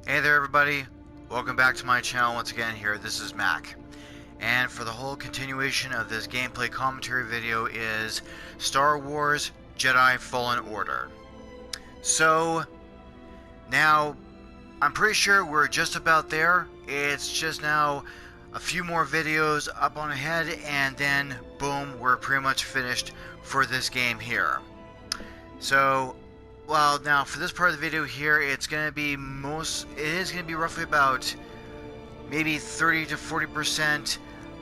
Hey there everybody, welcome back to my channel once again here. This is Mac. And for the whole continuation of this gameplay commentary video is Star Wars Jedi Fallen Order. So, now, I'm pretty sure we're just about there. It's just now a few more videos up on ahead and then boom, we're pretty much finished for this game here. So, well, now for this part of the video here, it is going to be roughly about maybe 30 to 40%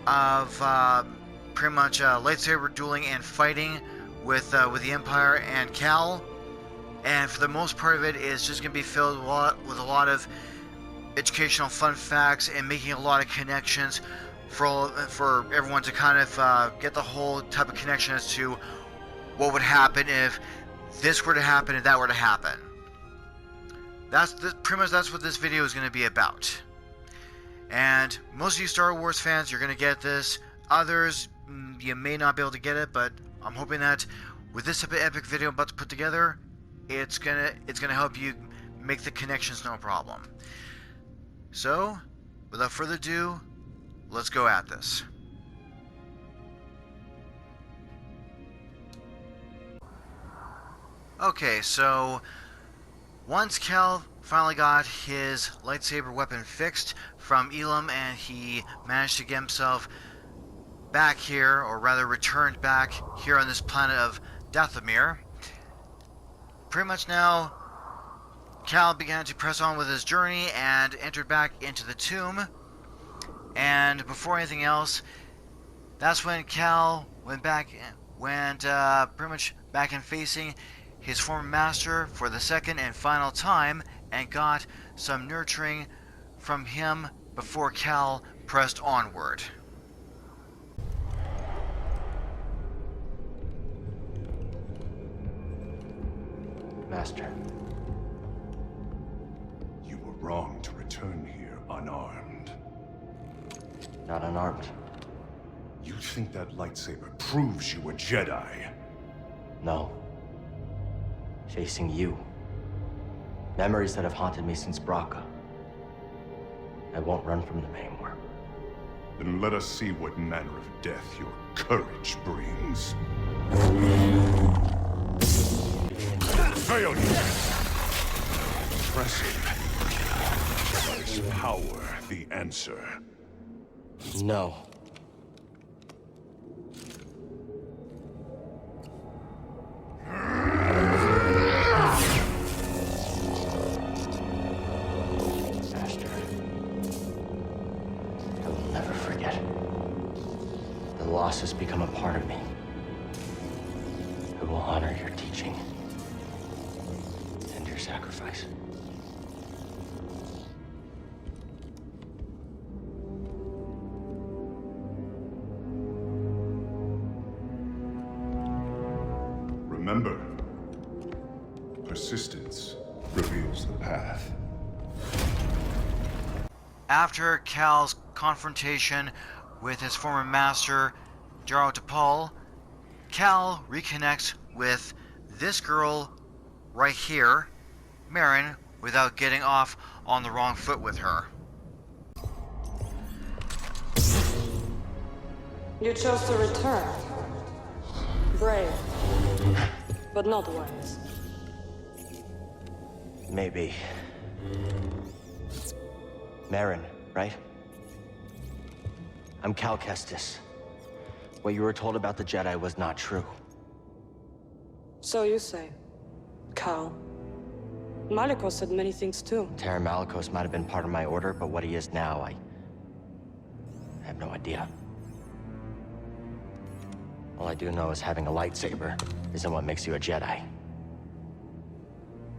of pretty much lightsaber dueling and fighting with the Empire and Cal, and for the most part of it is just going to be filled with a lot of educational fun facts and making a lot of connections for everyone to kind of get the whole type of connection as to what would happen if this were to happen and that were to happen. Pretty much that's what this video is going to be about. And most of you Star Wars fans, you're going to get this. Others, you may not be able to get it, but I'm hoping that with this type of epic video I'm about to put together, it's gonna help you make the connections no problem. So, without further ado, let's go at this. Okay, so once Cal finally got his lightsaber weapon fixed from Elam and he managed to get himself back here, or rather returned back here on this planet of Dathomir, pretty much now Cal began to press on with his journey and entered back into the tomb. And before anything else, that's when Cal went pretty much back and facing his former master for the second and final time and got some nurturing from him before Cal pressed onward. Master. You were wrong to return here unarmed. Not unarmed. You think that lightsaber proves you a Jedi? No. Facing you. Memories that have haunted me since Braca. I won't run from them anymore. Then let us see what manner of death your courage brings. Failure! Impressive. Is power the answer? No. Master, I will never forget. The loss has become a part of me. I will honor your teaching and your sacrifice. Remember, persistence reveals the path. After Cal's confrontation with his former master, Jaro Tapal, Cal reconnects with this girl right here, Merrin, without getting off on the wrong foot with her. You chose to return. Brave, but not wise. Maybe. Merrin, right? I'm Cal Kestis. What you were told about the Jedi was not true. So you say. Cal. Malicos said many things too. Cere Junda might have been part of my order, but what he is now, I have no idea. All I do know is having a lightsaber isn't what makes you a Jedi.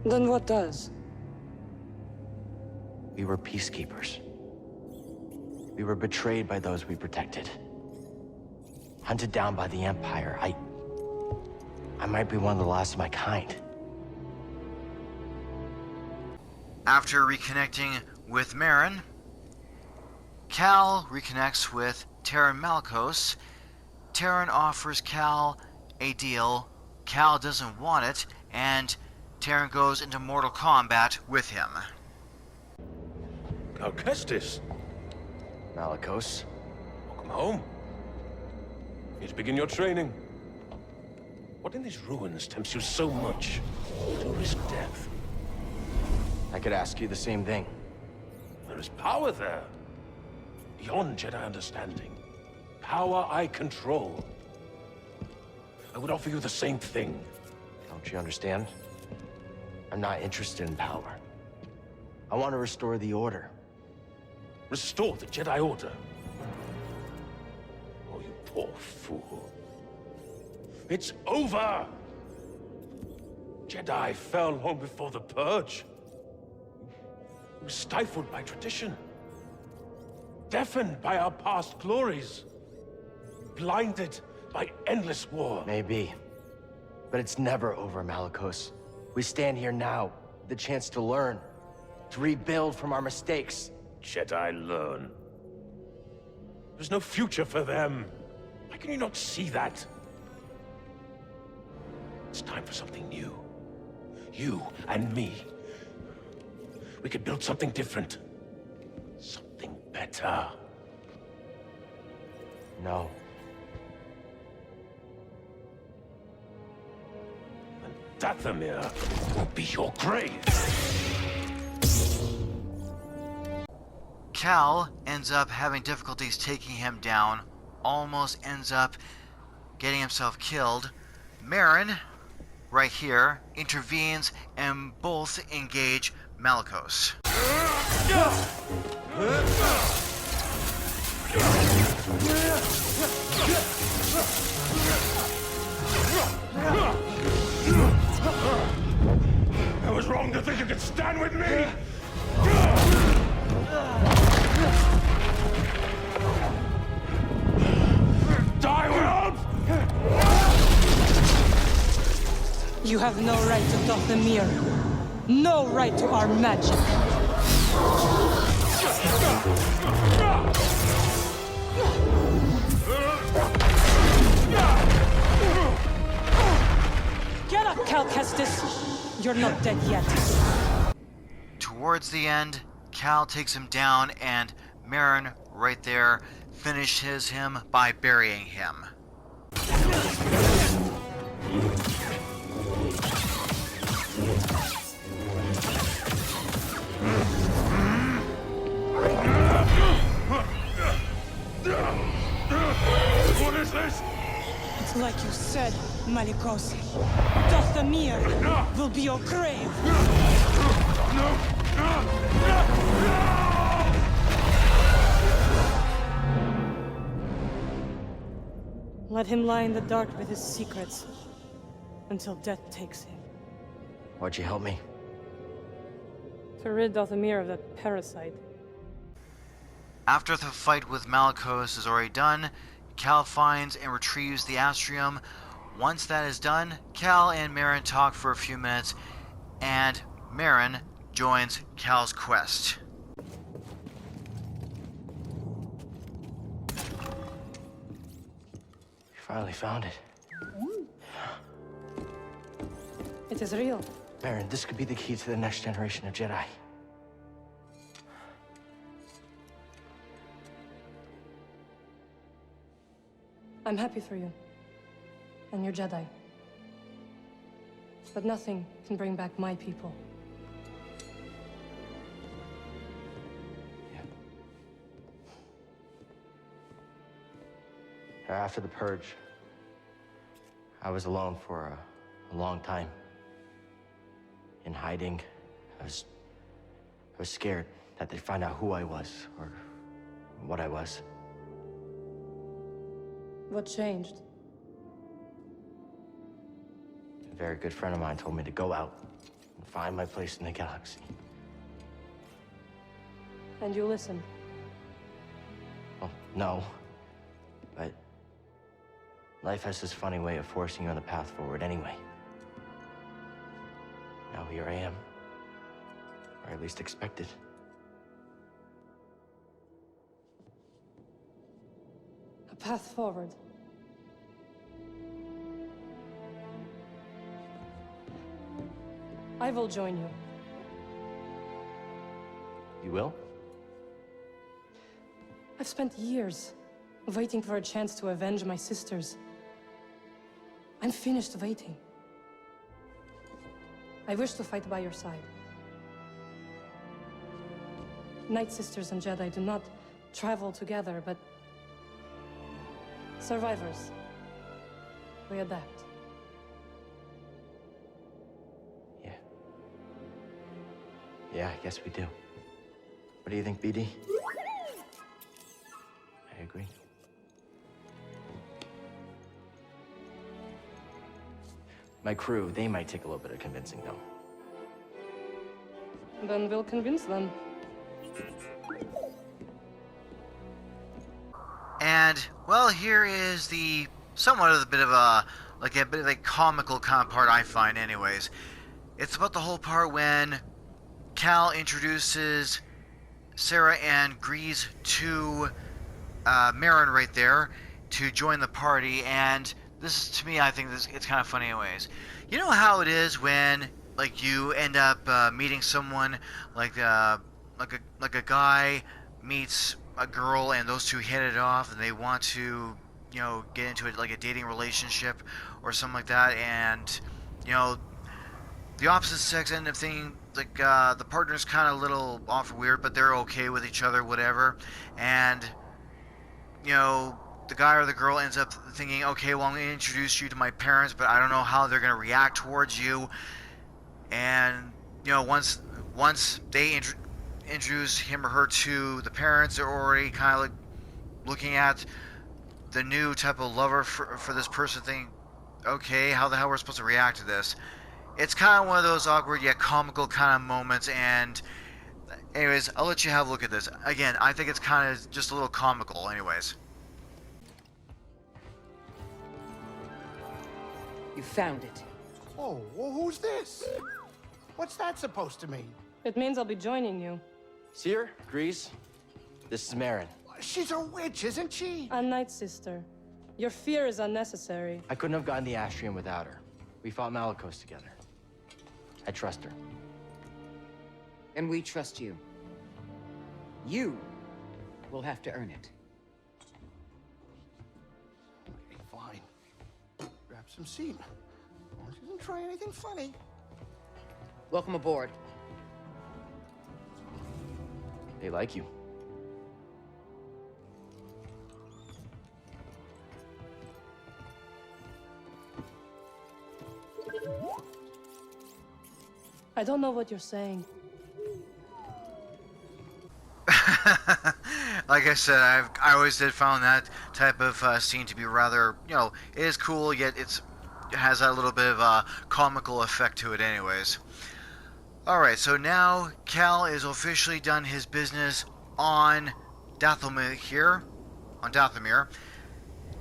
Then what does? We were peacekeepers. We were betrayed by those we protected. Hunted down by the Empire. I might be one of the last of my kind. After reconnecting with Merrin, Cal reconnects with Taron Malakos. Taron offers Cal a deal. Cal doesn't want it, and Taron goes into mortal combat with him. Kestis, Malicos. welcome home. Need to begin your training. What in these ruins tempts you so much to risk death? I could ask you the same thing. There is power there. Beyond Jedi understanding. Power I control. I would offer you the same thing. Don't you understand? I'm not interested in power. I want to restore the Order. Restore the Jedi Order. Oh, you poor fool. It's over! Jedi fell long before the Purge. We were stifled by tradition. Deafened by our past glories. Blinded by endless war. Maybe. But it's never over, Malicos. We stand here now, with the chance to learn. To rebuild from our mistakes. Jedi learn. There's no future for them. Why can you not see that? It's time for something new. You and me. We could build something different. Something better. No. And Dathomir will be your grave. Cal ends up having difficulties taking him down, almost ends up getting himself killed. Merrin, right here, intervenes and both engage Malicos. I was wrong to think you could stand with me! Die, world! You have no right to Dathomir. No right to our magic. Get up, Cal Kestis. You're not dead yet. Towards the end, Cal takes him down and Merrin, right there, finishes him by burying him. What is this? It's like you said, Malicos. Dathomir will be your grave. Let him lie in the dark with his secrets until death takes him. Why'd you help me? To rid Dathomir of that parasite. After the fight with Malicos is already done, Cal finds and retrieves the astrium. Once that is done, Cal and Merrin talk for a few minutes, and Merrin joins Cal's quest. You finally found it. It is real. Merrin, this could be the key to the next generation of Jedi. I'm happy for you. And your Jedi. But nothing can bring back my people. Yeah. After the Purge, I was alone for a long time. In hiding. I was scared that they'd find out who I was, or what I was. What changed? A very good friend of mine told me to go out and find my place in the galaxy. And you listened. Well, no. But life has this funny way of forcing you on the path forward anyway. Now here I am. Or at least expected. A path forward. I will join you. You will? I've spent years waiting for a chance to avenge my sisters. I'm finished waiting. I wish to fight by your side. Nightsisters and Jedi do not travel together, but survivors, we adapt. Yeah. Yeah, I guess we do. What do you think, BD? I agree. My crew, they might take a little bit of convincing, though. Then we'll convince them. And, well, here is the somewhat of a bit of a comical kind of part, I find anyways. It's about the whole part when Cal introduces Cere and Grease to Merrin right there to join the party, and this is, to me, I think it's kind of funny anyways. You know how it is when, like, you end up meeting someone, like a guy meets a girl and those two hit it off and they want to, you know, get into it like a dating relationship or something like that, and, you know, the opposite sex end up thinking like the partner's kind of a little off weird, but they're okay with each other, whatever, and, you know, the guy or the girl ends up thinking, okay, well, I'm going to introduce you to my parents, but I don't know how they're going to react towards you. And, you know, once they introduce him or her to the parents, they're already kind of like looking at the new type of lover for this person, thinking, okay, how the hell we're supposed to react to this? It's kind of one of those awkward yet comical kind of moments, and anyways, I'll let you have a look at this. Again, I think it's kind of just a little comical anyways. You found it. Oh, well, who's this? What's that supposed to mean? It means I'll be joining you. Cere, Grease, this is Merrin. She's a witch, isn't she? A Nightsister. Your fear is unnecessary. I couldn't have gotten the astrium without her. We fought Malicos together. I trust her. And we trust you. You will have to earn it. Okay, fine. Grab some seat. She doesn't try anything funny. Welcome aboard. They like you. I don't know what you're saying. Like I said, I always did found that type of scene to be rather, you know, it is cool, yet it has that little bit of a comical effect to it anyways. Alright, so now Cal is officially done his business on Dathomir here,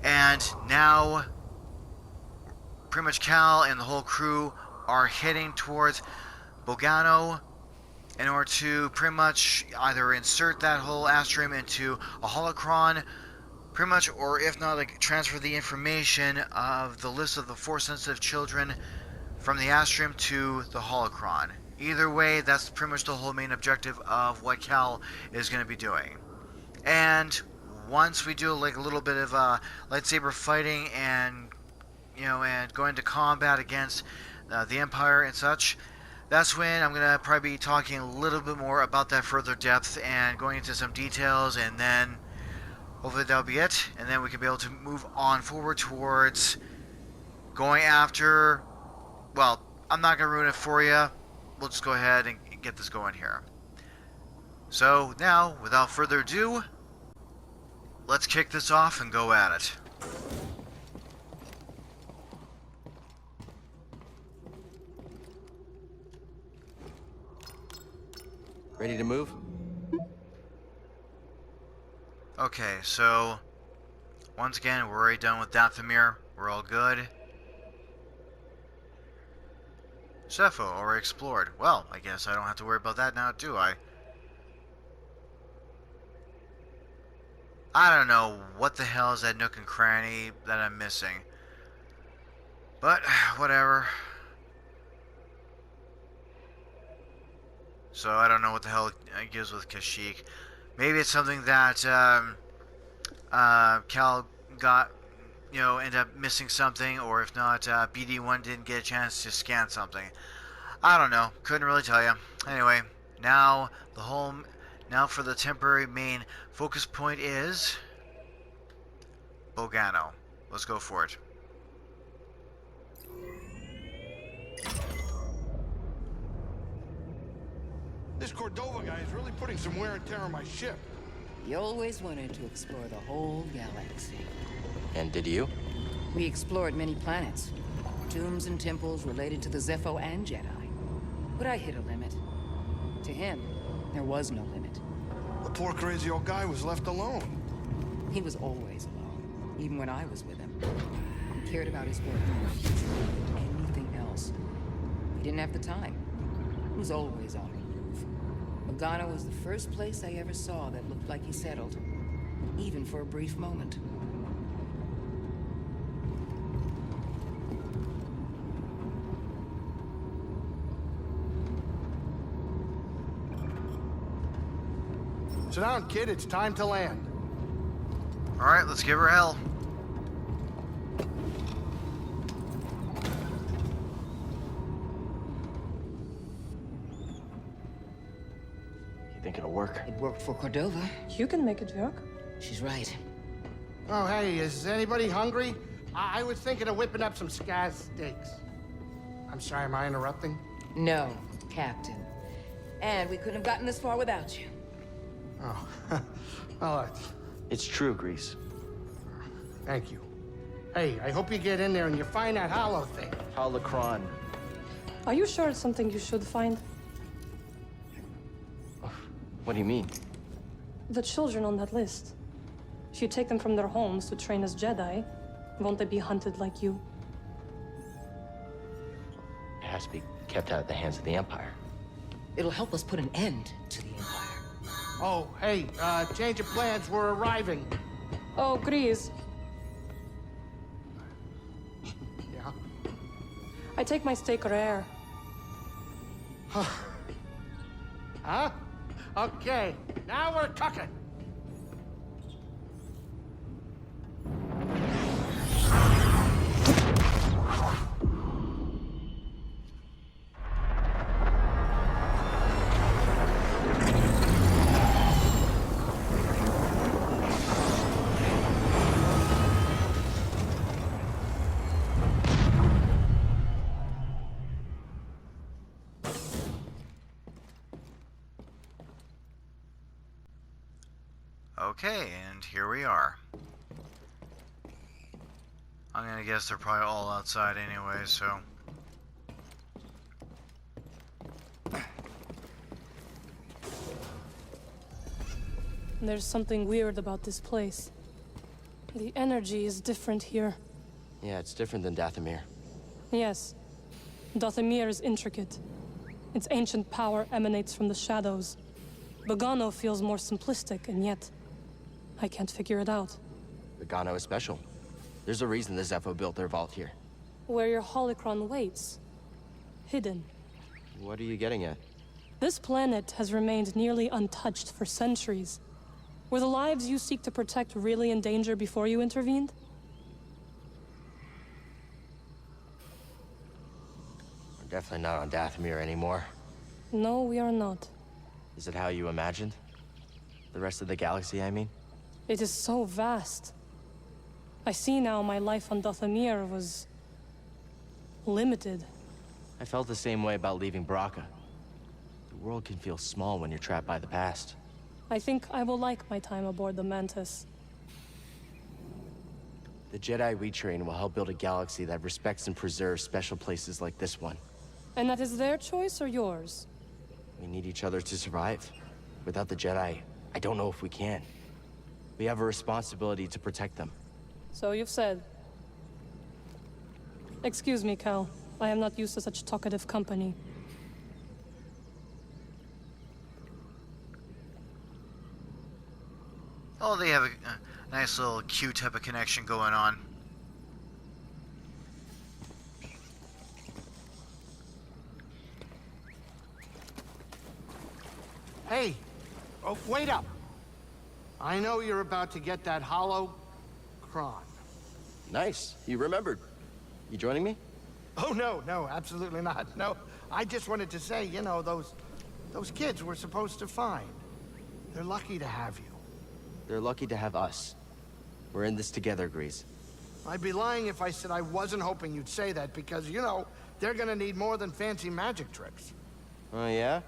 and now pretty much Cal and the whole crew are heading towards Bogano in order to pretty much either insert that whole astrium into a holocron, pretty much, or if not, like, transfer the information of the list of the Force-sensitive children from the astrium to the holocron. Either way, that's pretty much the whole main objective of what Cal is going to be doing. And once we do like a little bit of lightsaber fighting and, you know, and go into combat against the Empire and such, that's when I'm going to probably be talking a little bit more about that further depth and going into some details, and then hopefully that'll be it, and then we can be able to move on forward towards going after, well, I'm not going to ruin it for you. We'll just go ahead and get this going here. So now, without further ado, let's kick this off and go at it. Ready to move? Okay, so once again, we're already done with Dathomir. We're all good. Zeffo already explored. Well, I guess I don't have to worry about that now, do I? I don't know what the hell is that nook and cranny that I'm missing. But, whatever. So, I don't know what the hell it gives with Kashyyyk. Maybe it's something that, Cal got, ended up missing something, or if not, BD1 didn't get a chance to scan something. I don't know. Couldn't really tell you. Anyway, now for the temporary main focus point is Bogano. Let's go for it. This Cordova guy is really putting some wear and tear on my ship. He always wanted to explore the whole galaxy. And did you? We explored many planets. Tombs and temples related to the Zeffo and Jedi. But I hit a limit. To him, there was no limit. The poor crazy old guy was left alone. He was always alone, even when I was with him. He cared about his work more than anything else. He didn't have the time. He was always on the move. Bogano was the first place I ever saw that looked like he settled, even for a brief moment. Sit down, kid. It's time to land. Alright, let's give her hell. You think it'll work? It worked for Cordova. You can make it work. She's right. Oh, hey, is anybody hungry? I was thinking of whipping up some scaz steaks. I'm sorry, am I interrupting? No, Captain. And we couldn't have gotten this far without you. Oh, oh, It's true, Grease. thank you. Hey, I hope you get in there and you find that hollow thing. Holocron. Are you sure it's something you should find? What do you mean? The children on that list. If you take them from their homes to train as Jedi, won't they be hunted like you? It has to be kept out of the hands of the Empire. It'll help us put an end to the Empire. Oh, hey, change of plans, we're arriving. Oh, Grease. Yeah? I take my steak rare. Huh? Okay, now we're cooking. Okay, and here we are. I'm gonna guess they're probably all outside anyway, so... There's something weird about this place. The energy is different here. Yeah, it's different than Dathomir. Yes. Dathomir is intricate. Its ancient power emanates from the shadows. Bogano feels more simplistic, and yet... I can't figure it out. Bogano is special. There's a reason the Zeffo built their vault here. Where your holocron waits. Hidden. What are you getting at? This planet has remained nearly untouched for centuries. Were the lives you seek to protect really in danger before you intervened? We're definitely not on Dathomir anymore. No, we are not. Is it how you imagined? The rest of the galaxy, I mean? It is so vast. I see now my life on Dathomir was... limited. I felt the same way about leaving Bracca. The world can feel small when you're trapped by the past. I think I will like my time aboard the Mantis. The Jedi we train will help build a galaxy that respects and preserves special places like this one. And that is their choice or yours? We need each other to survive. Without the Jedi, I don't know if we can. We have a responsibility to protect them. So you've said. Excuse me, Cal. I am not used to such talkative company. Oh, they have a nice little Q type of connection going on. Hey, oh, wait up. I know you're about to get that holocron. Nice. You remembered. You joining me? Oh, no, absolutely not. No, I just wanted to say, you know, those kids we're supposed to find. They're lucky to have you. They're lucky to have us. We're in this together, Grease. I'd be lying if I said I wasn't hoping you'd say that, because, you know, they're gonna need more than fancy magic tricks. Oh, yeah?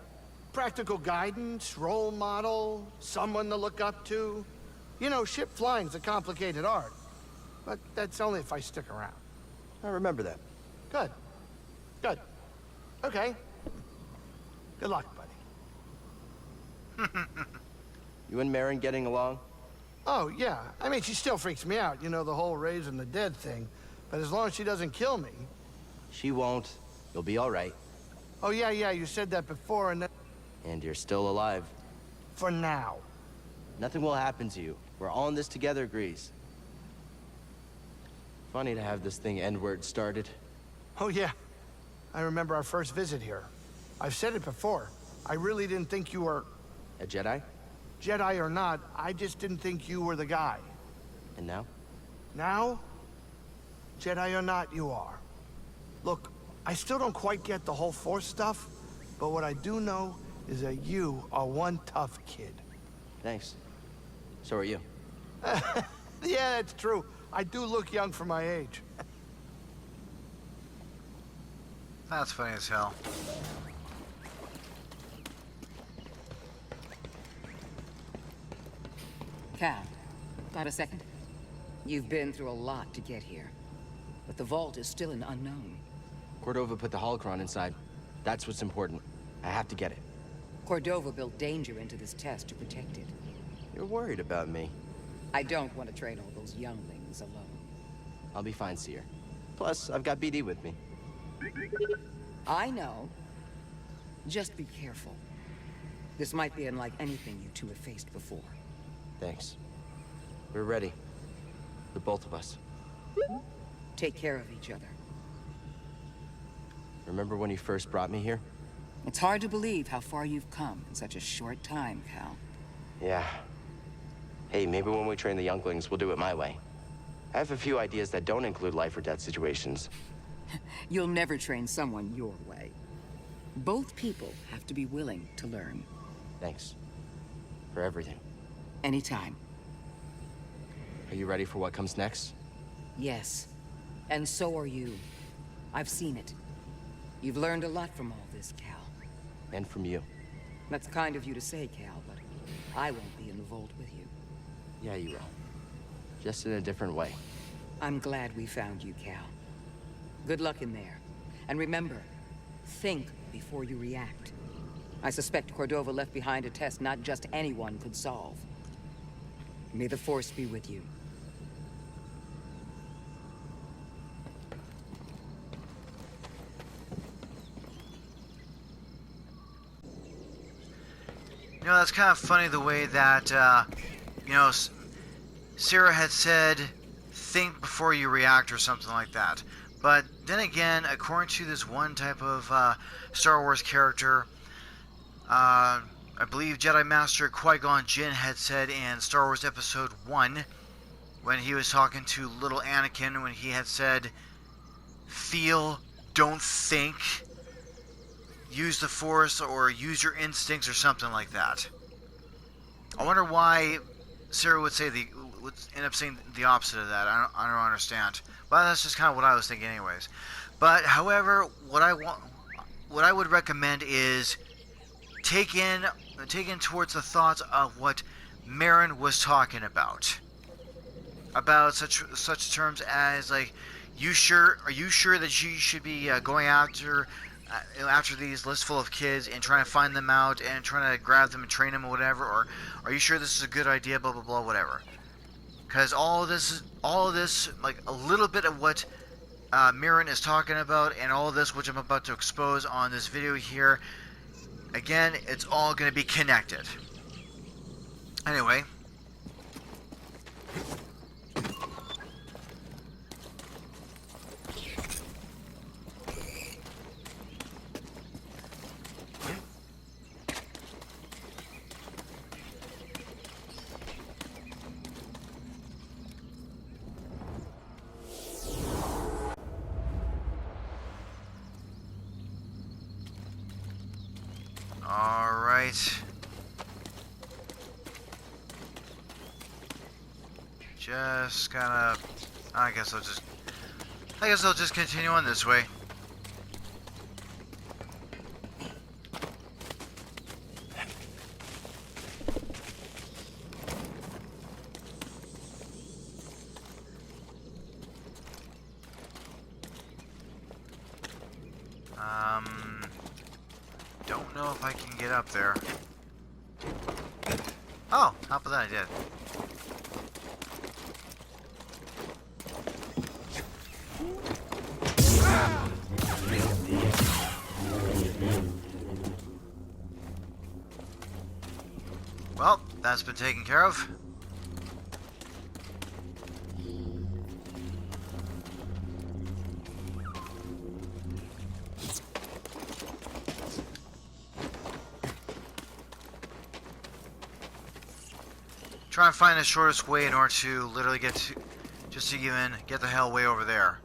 Practical guidance, role model, someone to look up to. You know, ship flying's a complicated art. But that's only if I stick around. I remember that. Good. Good. Okay. Good luck, buddy. You and Merrin getting along? Oh, yeah. I mean, she still freaks me out, you know, the whole raising the dead thing. But as long as she doesn't kill me... She won't. You'll be all right. Oh, yeah, you said that before, and then... And you're still alive. For now. Nothing will happen to you. We're all in this together, Grease. Funny to have this thing end where it started. Oh, yeah. I remember our first visit here. I've said it before. I really didn't think you were... A Jedi? Jedi or not, I just didn't think you were the guy. And now? Now, Jedi or not, you are. Look, I still don't quite get the whole Force stuff, but what I do know is that you are one tough kid. Thanks. So are you. Yeah, that's true. I do look young for my age. That's funny as hell. Cal, got a second? You've been through a lot to get here. But the vault is still an unknown. Cordova put the holocron inside. That's what's important. I have to get it. Cordova built danger into this test to protect it. You're worried about me. I don't want to train all those younglings alone. I'll be fine, Cere. Plus, I've got BD with me. I know. Just be careful. This might be unlike anything you two have faced before. Thanks. We're ready. The both of us. Take care of each other. Remember when you first brought me here? It's hard to believe how far you've come in such a short time, Cal. Yeah. Hey, maybe when we train the younglings, we'll do it my way. I have a few ideas that don't include life or death situations. You'll never train someone your way. Both people have to be willing to learn. Thanks. For everything. Anytime. Are you ready for what comes next? Yes. And so are you. I've seen it. You've learned a lot from all this, Cal. And from you. That's kind of you to say, Cal, but I won't be in the vault with you. Yeah, you will. Just in a different way. I'm glad we found you, Cal. Good luck in there. And remember, think before you react. I suspect Cordova left behind a test not just anyone could solve. May the Force be with you. You know, that's kind of funny the way that, you know, Cere had said, think before you react or something like that. But then again, according to this one type of Star Wars character, I believe Jedi Master Qui-Gon Jinn had said in Star Wars Episode 1, when he was talking to little Anakin, when he had said, feel, don't think, use the Force or use your instincts or something like that. I wonder why Cere would end up saying the opposite of that. I don't understand. But that's just kind of what I was thinking anyways. But however, what I would recommend is take in towards the thoughts of what Merrin was talking about such terms as, like, are you sure that you should be going after these lists full of kids and trying to find them out and trying to grab them and train them or whatever, or are you sure this is a good idea, blah blah blah, whatever. Because all of this, like a little bit of what Merrin is talking about, and all of this which I'm about to expose on this video here, again, it's all going to be connected. Anyway. Alright. Just kinda... I guess I'll just continue on this way. Don't know if I can get up there. Oh, how about that I did. Well, that's been taken care of. Try and find the shortest way in order to literally get to, just to even get the hell way over there.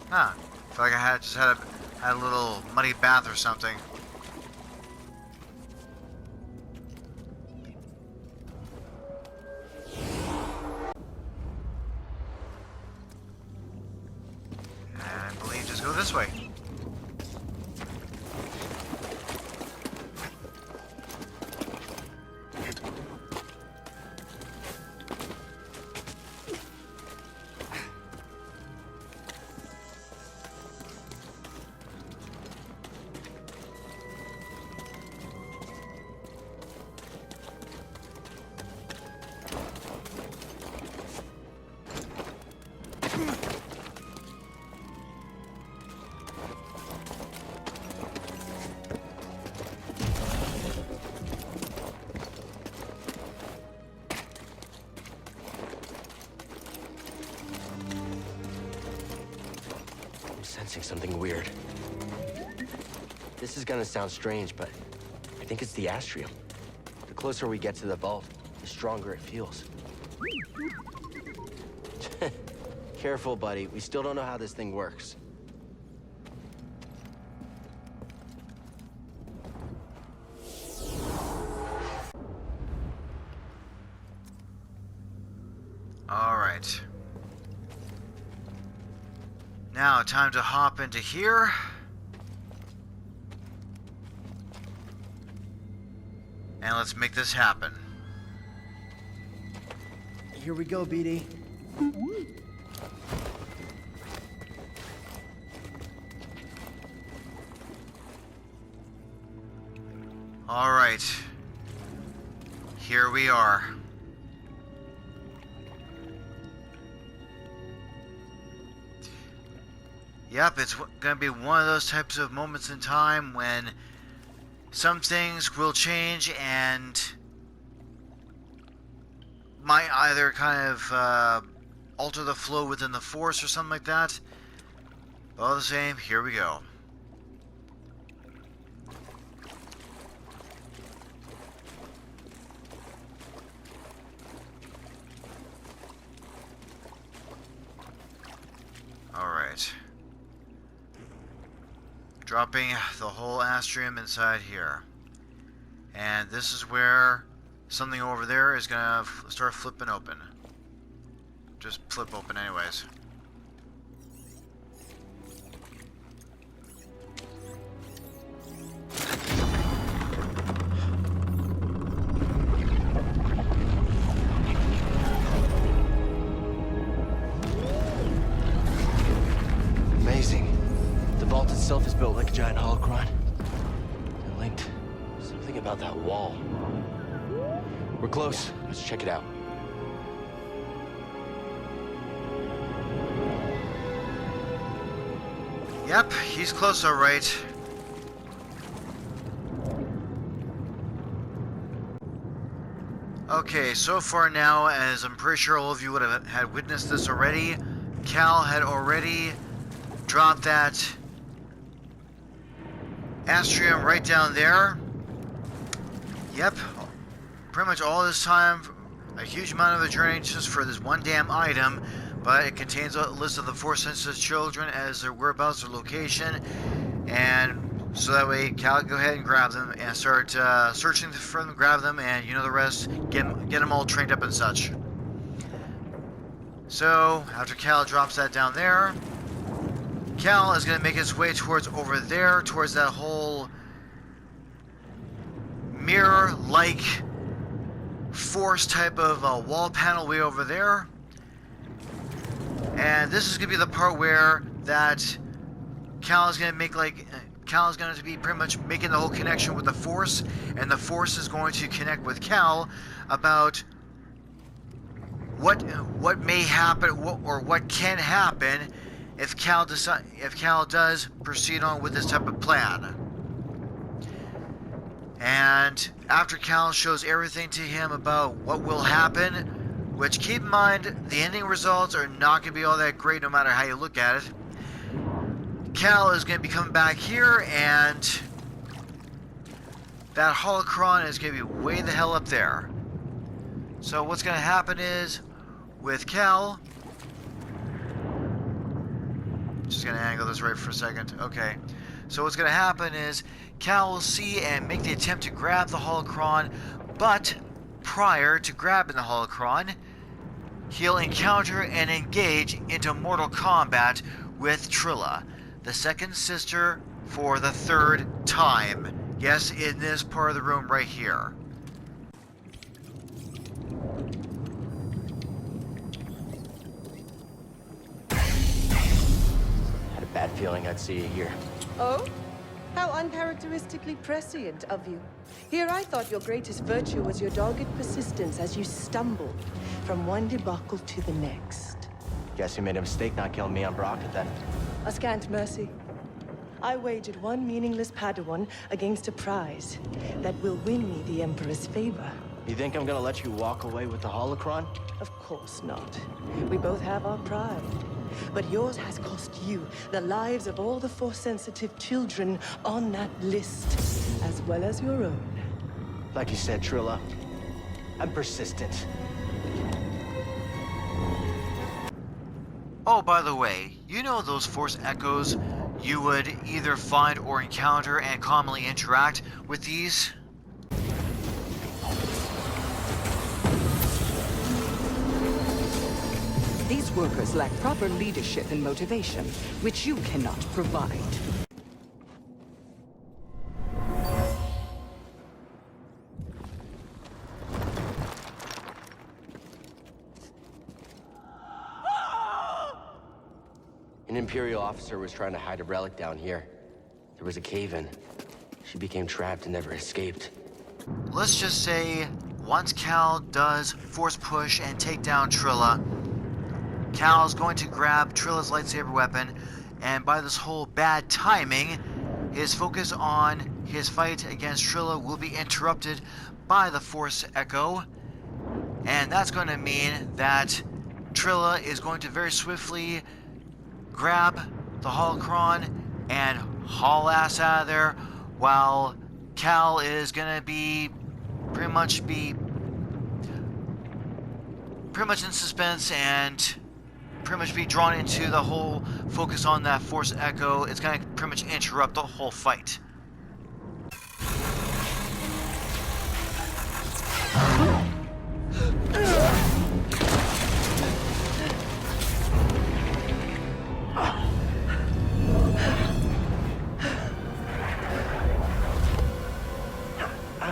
Huh. I feel like I just had a little muddy bath or something. And I believe just go this way. Sensing something weird. This is gonna sound strange, but I think it's the astrium. The closer we get to the vault, the stronger it feels. Careful, buddy. We still don't know how this thing works. All right. Now, time to hop into here. And let's make this happen. Here we go, BD. All right. Here we are. Yep, it's gonna be one of those types of moments in time when some things will change and might either kind of alter the flow within the Force or something like that. But all the same, here we go. Alright. Dropping the whole astrium inside here. And this is where something over there is gonna start flipping open. Just flip open anyways. Amazing. The vault itself is built like a giant holocron. And linked. Something about that wall. We're close. Let's check it out. Yep, he's close all right. Okay, so far now, as I'm pretty sure all of you would have had witnessed this already, Cal had already dropped that astrium right down there. Yep, pretty much all this time, a huge amount of the journey just for this one damn item, but it contains a list of the Force-sensitive children as their whereabouts, their location, and so that way Cal can go ahead and grab them and start searching for them, grab them, and you know the rest, get them all trained up and such. So, after Cal drops that down there, Cal is going to make his way towards over there, towards that whole mirror-like force type of wall panel way over there. And this is going to be the part where that Cal is going to make Cal is going to be pretty much making the whole connection with the Force, and the Force is going to connect with Cal about what may happen or what can happen if Cal does proceed on with this type of plan. And after Cal shows everything to him about what will happen, which keep in mind the ending results are not going to be all that great no matter how you look at it, Cal is going to be coming back here, and that holocron is going to be way the hell up there. So what's going to happen is, with Cal, just going to angle this right for a second. Okay. So what's going to happen is Cal will see and make the attempt to grab the holocron, but prior to grabbing the holocron, he'll encounter and engage into mortal combat with Trilla, the second sister, for the third time. Yes, in this part of the room right here. Had a bad feeling I'd see you here. Oh? How uncharacteristically prescient of you. Here I thought your greatest virtue was your dogged persistence as you stumbled from one debacle to the next. Guess you made a mistake not killing me on Baraka then. A scant mercy. I wagered one meaningless Padawan against a prize that will win me the Emperor's favor. You think I'm gonna let you walk away with the holocron? Of course not. We both have our pride. But yours has cost you the lives of all the Force-sensitive children on that list, as well as your own. Like you said, Trilla, I'm persistent. Oh, by the way, you know those Force echoes you would either find or encounter and commonly interact with these? These workers lack proper leadership and motivation, which you cannot provide. An Imperial officer was trying to hide a relic down here. There was a cave-in. She became trapped and never escaped. Let's just say, once Cal does Force push and take down Trilla, Cal's going to grab Trilla's lightsaber weapon, and by this whole bad timing, his focus on his fight against Trilla will be interrupted by the Force Echo, and that's going to mean that Trilla is going to very swiftly grab the holocron and haul ass out of there, while Cal is going to be pretty much in suspense and pretty much be drawn into the whole focus on that Force Echo. It's going to pretty much interrupt the whole fight.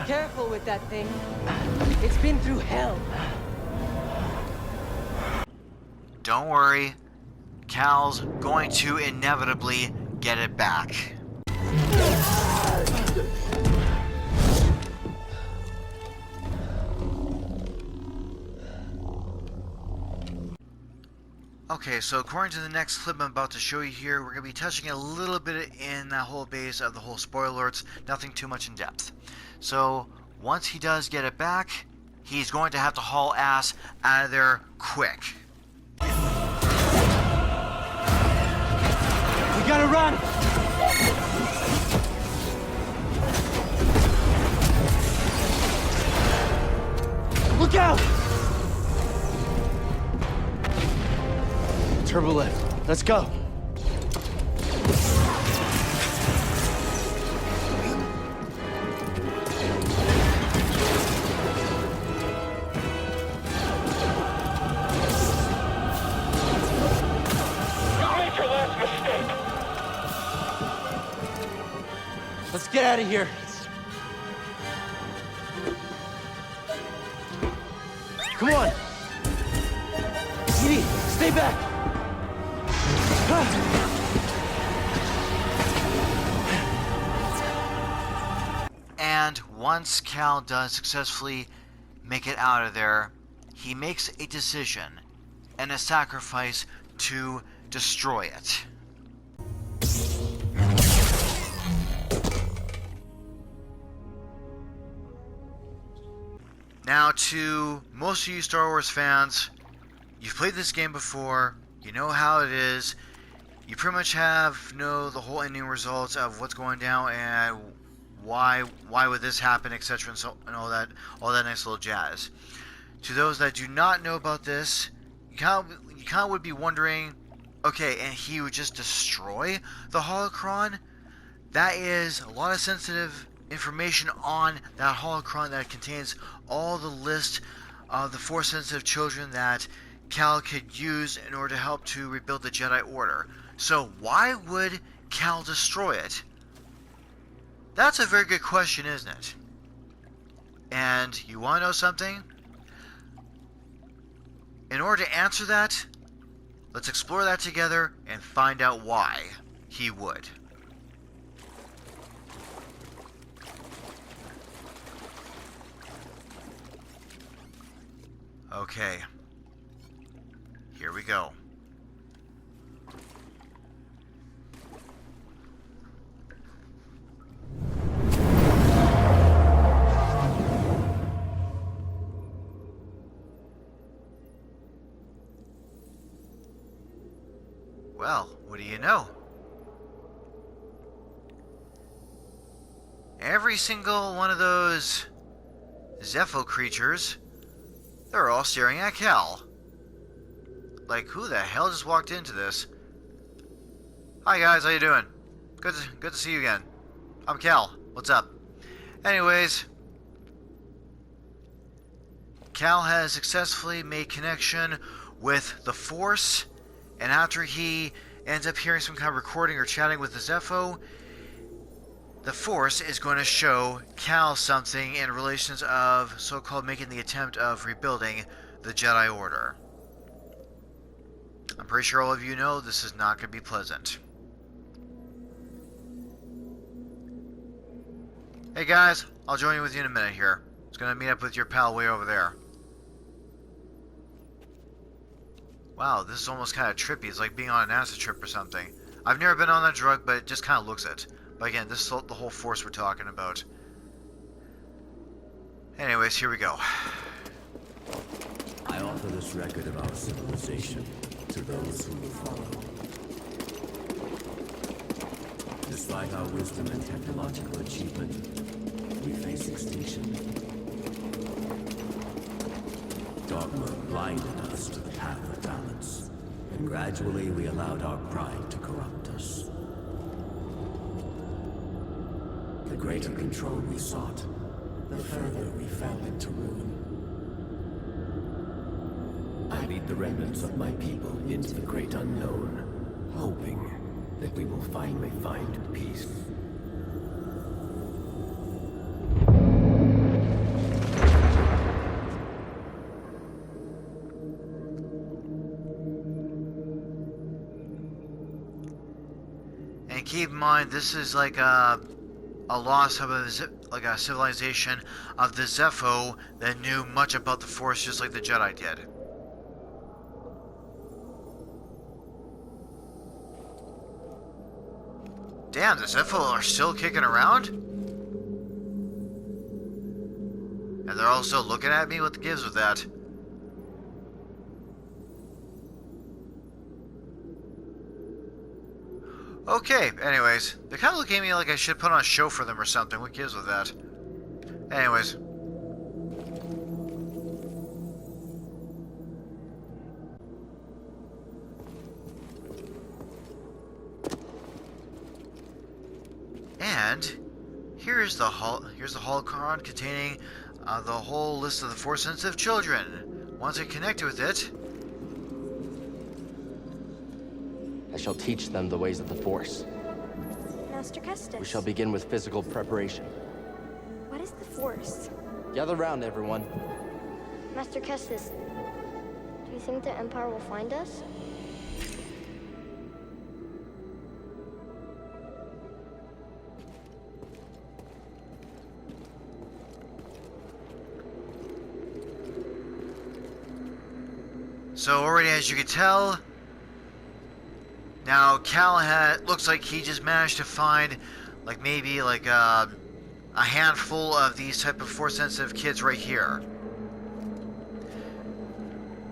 Careful with that thing. It's been through hell. Don't worry, Cal's going to inevitably get it back. Okay, so according to the next clip I'm about to show you here, we're going to be touching a little bit in that whole base of the whole spoiler alerts, nothing too much in depth. So, once he does get it back, he's going to have to haul ass out of there quick. We gotta run! Look out! Turbo lift. Let's go. Let's get out of here. Come on. Edie, stay back. And once Cal does successfully make it out of there, he makes a decision and a sacrifice to destroy it. Now, to most of you Star Wars fans, you've played this game before, you know how it is, you pretty much know the whole ending results of what's going down and why would this happen, etc., and all that nice little jazz. To those that do not know about this, you kind of would be wondering, okay, and he would just destroy the holocron? That is a lot of sensitive information on that holocron that contains all the list of the Force-sensitive children that Cal could use in order to help to rebuild the Jedi Order. So why would Cal destroy it? That's a very good question, isn't it? And you want to know something? In order to answer that, let's explore that together and find out why he would. Okay, here we go. Well, what do you know? Every single one of those Zeffo creatures, they're all staring at Cal. Like, who the hell just walked into this? Hi guys, how you doing? Good to see you again. I'm Cal. What's up? Anyways, Cal has successfully made connection with the Force, and after he ends up hearing some kind of recording or chatting with the Zeffo, the Force is going to show Cal something in relations of so-called making the attempt of rebuilding the Jedi Order. I'm pretty sure all of you know this is not going to be pleasant. Hey guys, I'll join you with you in a minute here. I was going to meet up with your pal way over there. Wow, this is almost kind of trippy. It's like being on an acid trip or something. I've never been on that drug, but it just kind of looks it. But again, this is the whole Force we're talking about. Anyways, here we go. I offer this record of our civilization to those who will follow. Despite our wisdom and technological achievement, we face extinction. Dogma blinded us to the path of balance, and gradually we allowed our pride to corrupt us. The greater control we sought, the further we fell into ruin. I lead the remnants of my people into the great unknown, hoping that we will finally find peace. And keep in mind, this is like a loss of a civilization of the Zeffo that knew much about the Force, just like the Jedi did. Damn, the Zeffo are still kicking around? And they're all still looking at me? What the gives with that? Okay, anyways. They're kind of looking at me like I should put on a show for them or something. What gives with that? Anyways. And here's the holocron containing the whole list of the Force-sensitive children. Once I connect with it, I shall teach them the ways of the Force. Master Kestis. We shall begin with physical preparation. What is the Force? Gather round, everyone. Master Kestis, do you think the Empire will find us? so already as you can tell, now Cal looks like he just managed to find like maybe like a handful of these type of Force-sensitive kids right here.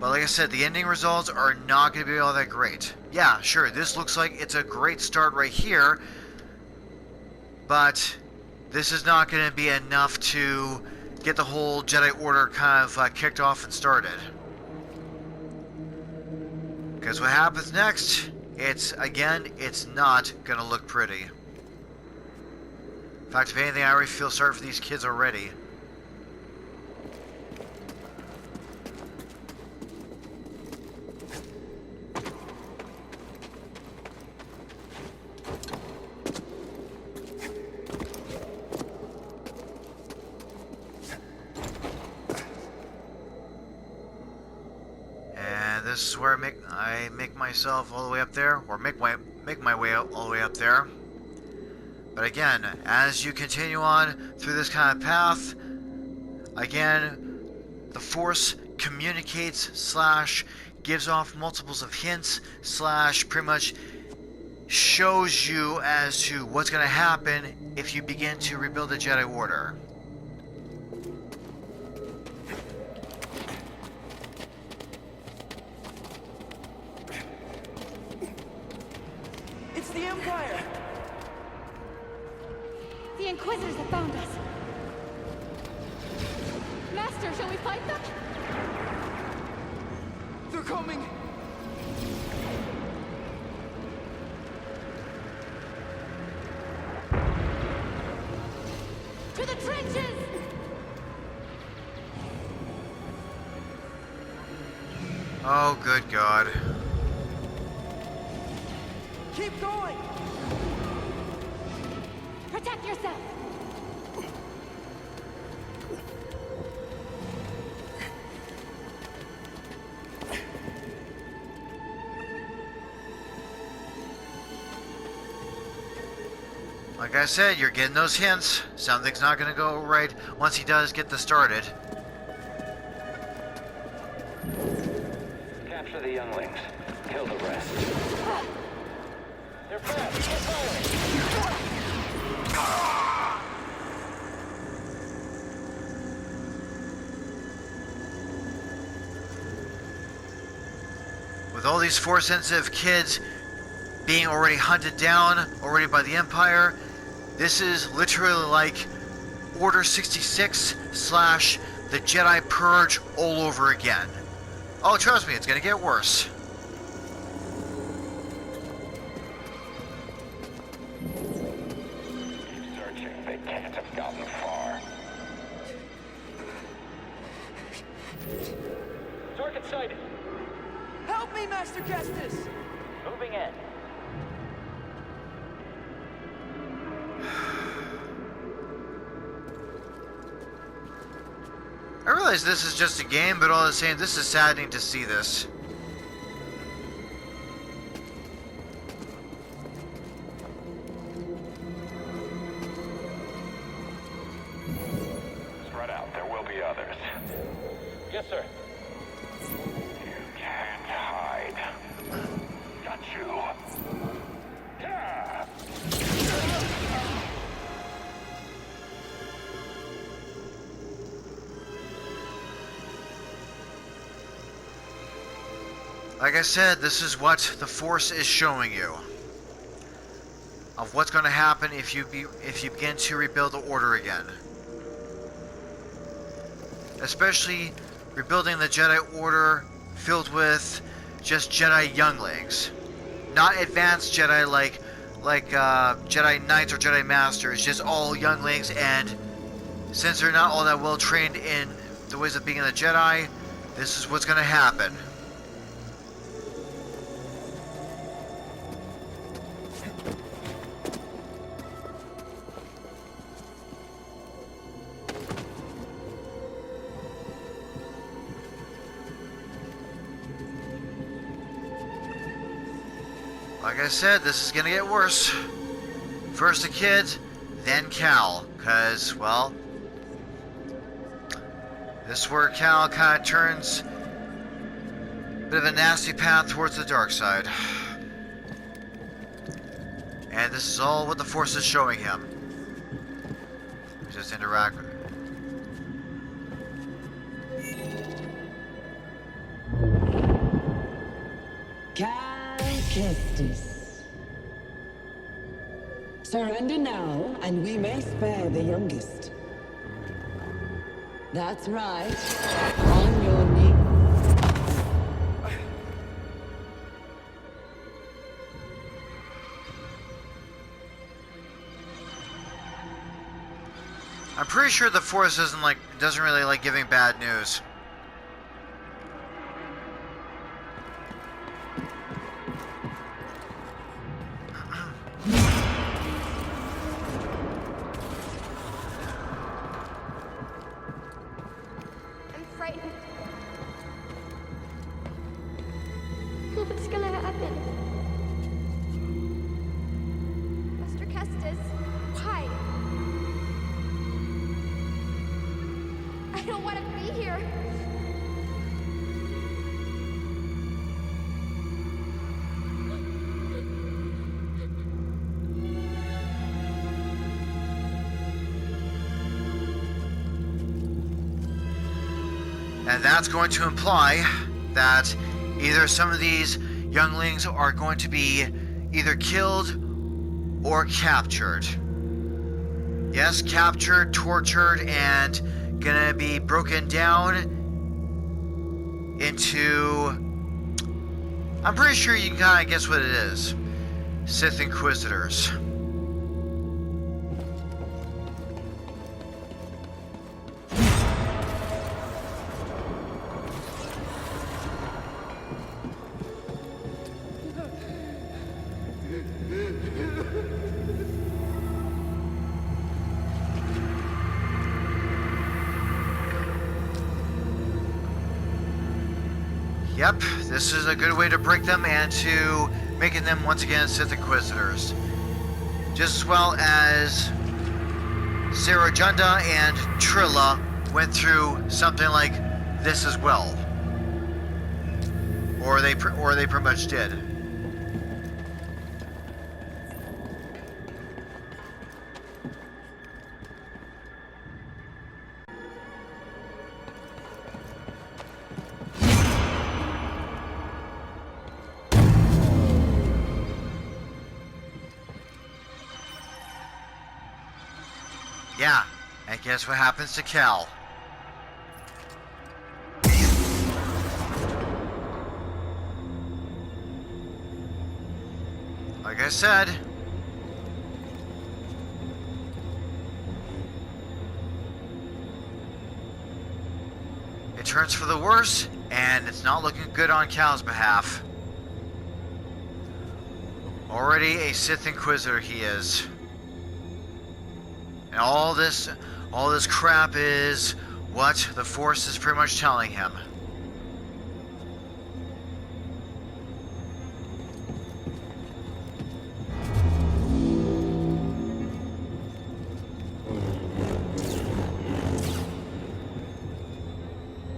But like I said, the ending results are not going to be all that great. Yeah, sure, this looks like it's a great start right here, but this is not going to be enough to get the whole Jedi Order kind of kicked off and started. Because what happens next, it's not going to look pretty. In fact, if anything, I already feel sorry for these kids already. And this is where I make myself all the way up there, or make my way all the way up there. But again, as you continue on through this kind of path, again, the Force communicates / gives off multiples of hints / pretty much shows you as to what's going to happen if you begin to rebuild the Jedi Order. It's the Empire! The Inquisitors have found us. Master, shall we fight them? They're coming! To the trenches! Oh, good God. Keep going! Protect yourself! Like I said, you're getting those hints. Something's not going to go right once he does get this started. Capture the younglings. Kill the rest. They're fast. Keep firing. With all these Force-sensitive kids being already hunted down already by the Empire, this is literally like Order 66 / the Jedi Purge all over again. Oh, trust me, it's gonna get worse. Keep searching. They can't have gotten far. Target sighted. Help me, Master Kestis! Moving in. I realize this is just a game, but all the same, this is saddening to see this. Spread out. There will be others. Yes, sir. You can't hide. Got you. Yeah. Like I said, this is what the Force is showing you of what's going to happen if you begin to rebuild the Order again. Especially rebuilding the Jedi Order filled with just Jedi younglings. Not advanced Jedi like Jedi Knights or Jedi Masters, just all younglings, and since they're not all that well trained in the ways of being a Jedi, this is what's going to happen. Like I said, this is gonna get worse. First the kid, then Cal. Cause, well, this is where Cal kind of turns a bit of a nasty path towards the dark side. And this is all what the Force is showing him. Just interact with it. Justice. Surrender now, and we may spare the youngest. That's right. On your knees. I'm pretty sure the Force doesn't really like giving bad news. What's gonna happen? Master Kestis, why? I don't want to be here. And that's going to imply that either some of these younglings are going to be either killed or captured. Yes, captured, tortured, and gonna be broken down into... I'm pretty sure you can kind of guess what it is. Sith Inquisitors. Yep, this is a good way to break them and to making them once again Sith Inquisitors. Just as well as Cere Junda and Trilla went through something like this as well. Or they pretty much did. Yeah, and guess what happens to Cal? Like I said, it turns for the worse, and it's not looking good on Cal's behalf. Already a Sith Inquisitor he is. And all this crap is what the Force is pretty much telling him.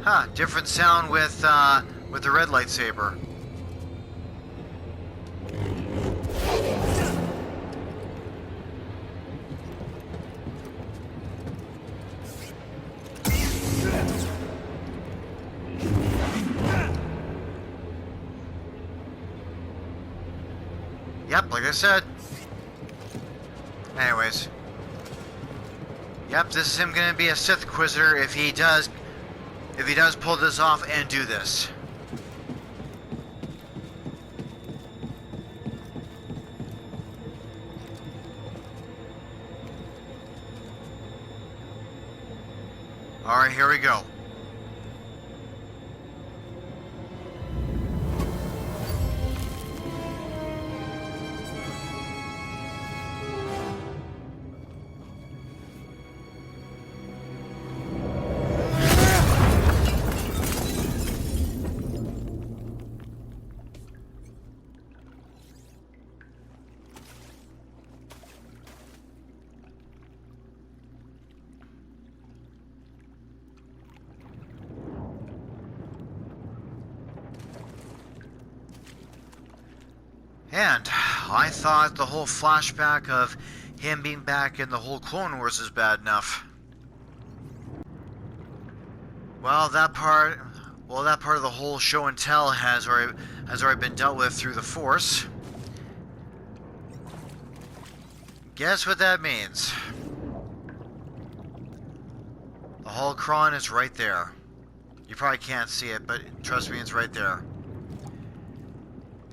Huh, different sound with the red lightsaber. Yep, like I said. Anyways. Yep, this is him gonna be a Sith Inquisitor if he does pull this off and do this. Alright, here we go. And I thought the whole flashback of him being back in the whole Clone Wars is bad enough. Well, that part of the whole show and tell has already been dealt with through the Force. Guess what that means? The holocron is right there. You probably can't see it, but trust me, it's right there.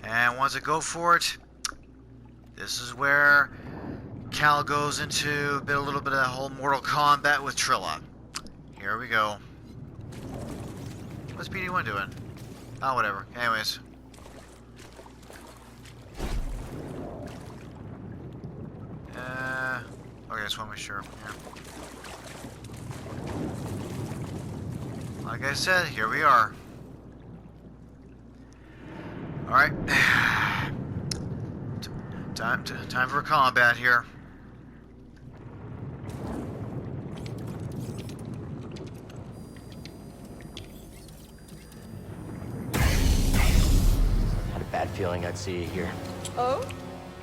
And once I go for it, this is where Cal goes into a little bit of that whole Mortal Kombat with Trilla. Here we go. What's BD1 doing? Oh, whatever. Anyways. Okay, just want to make sure. Yeah. Like I said, here we are. Alright. Time for combat here. Had a bad feeling I'd see you here. Oh?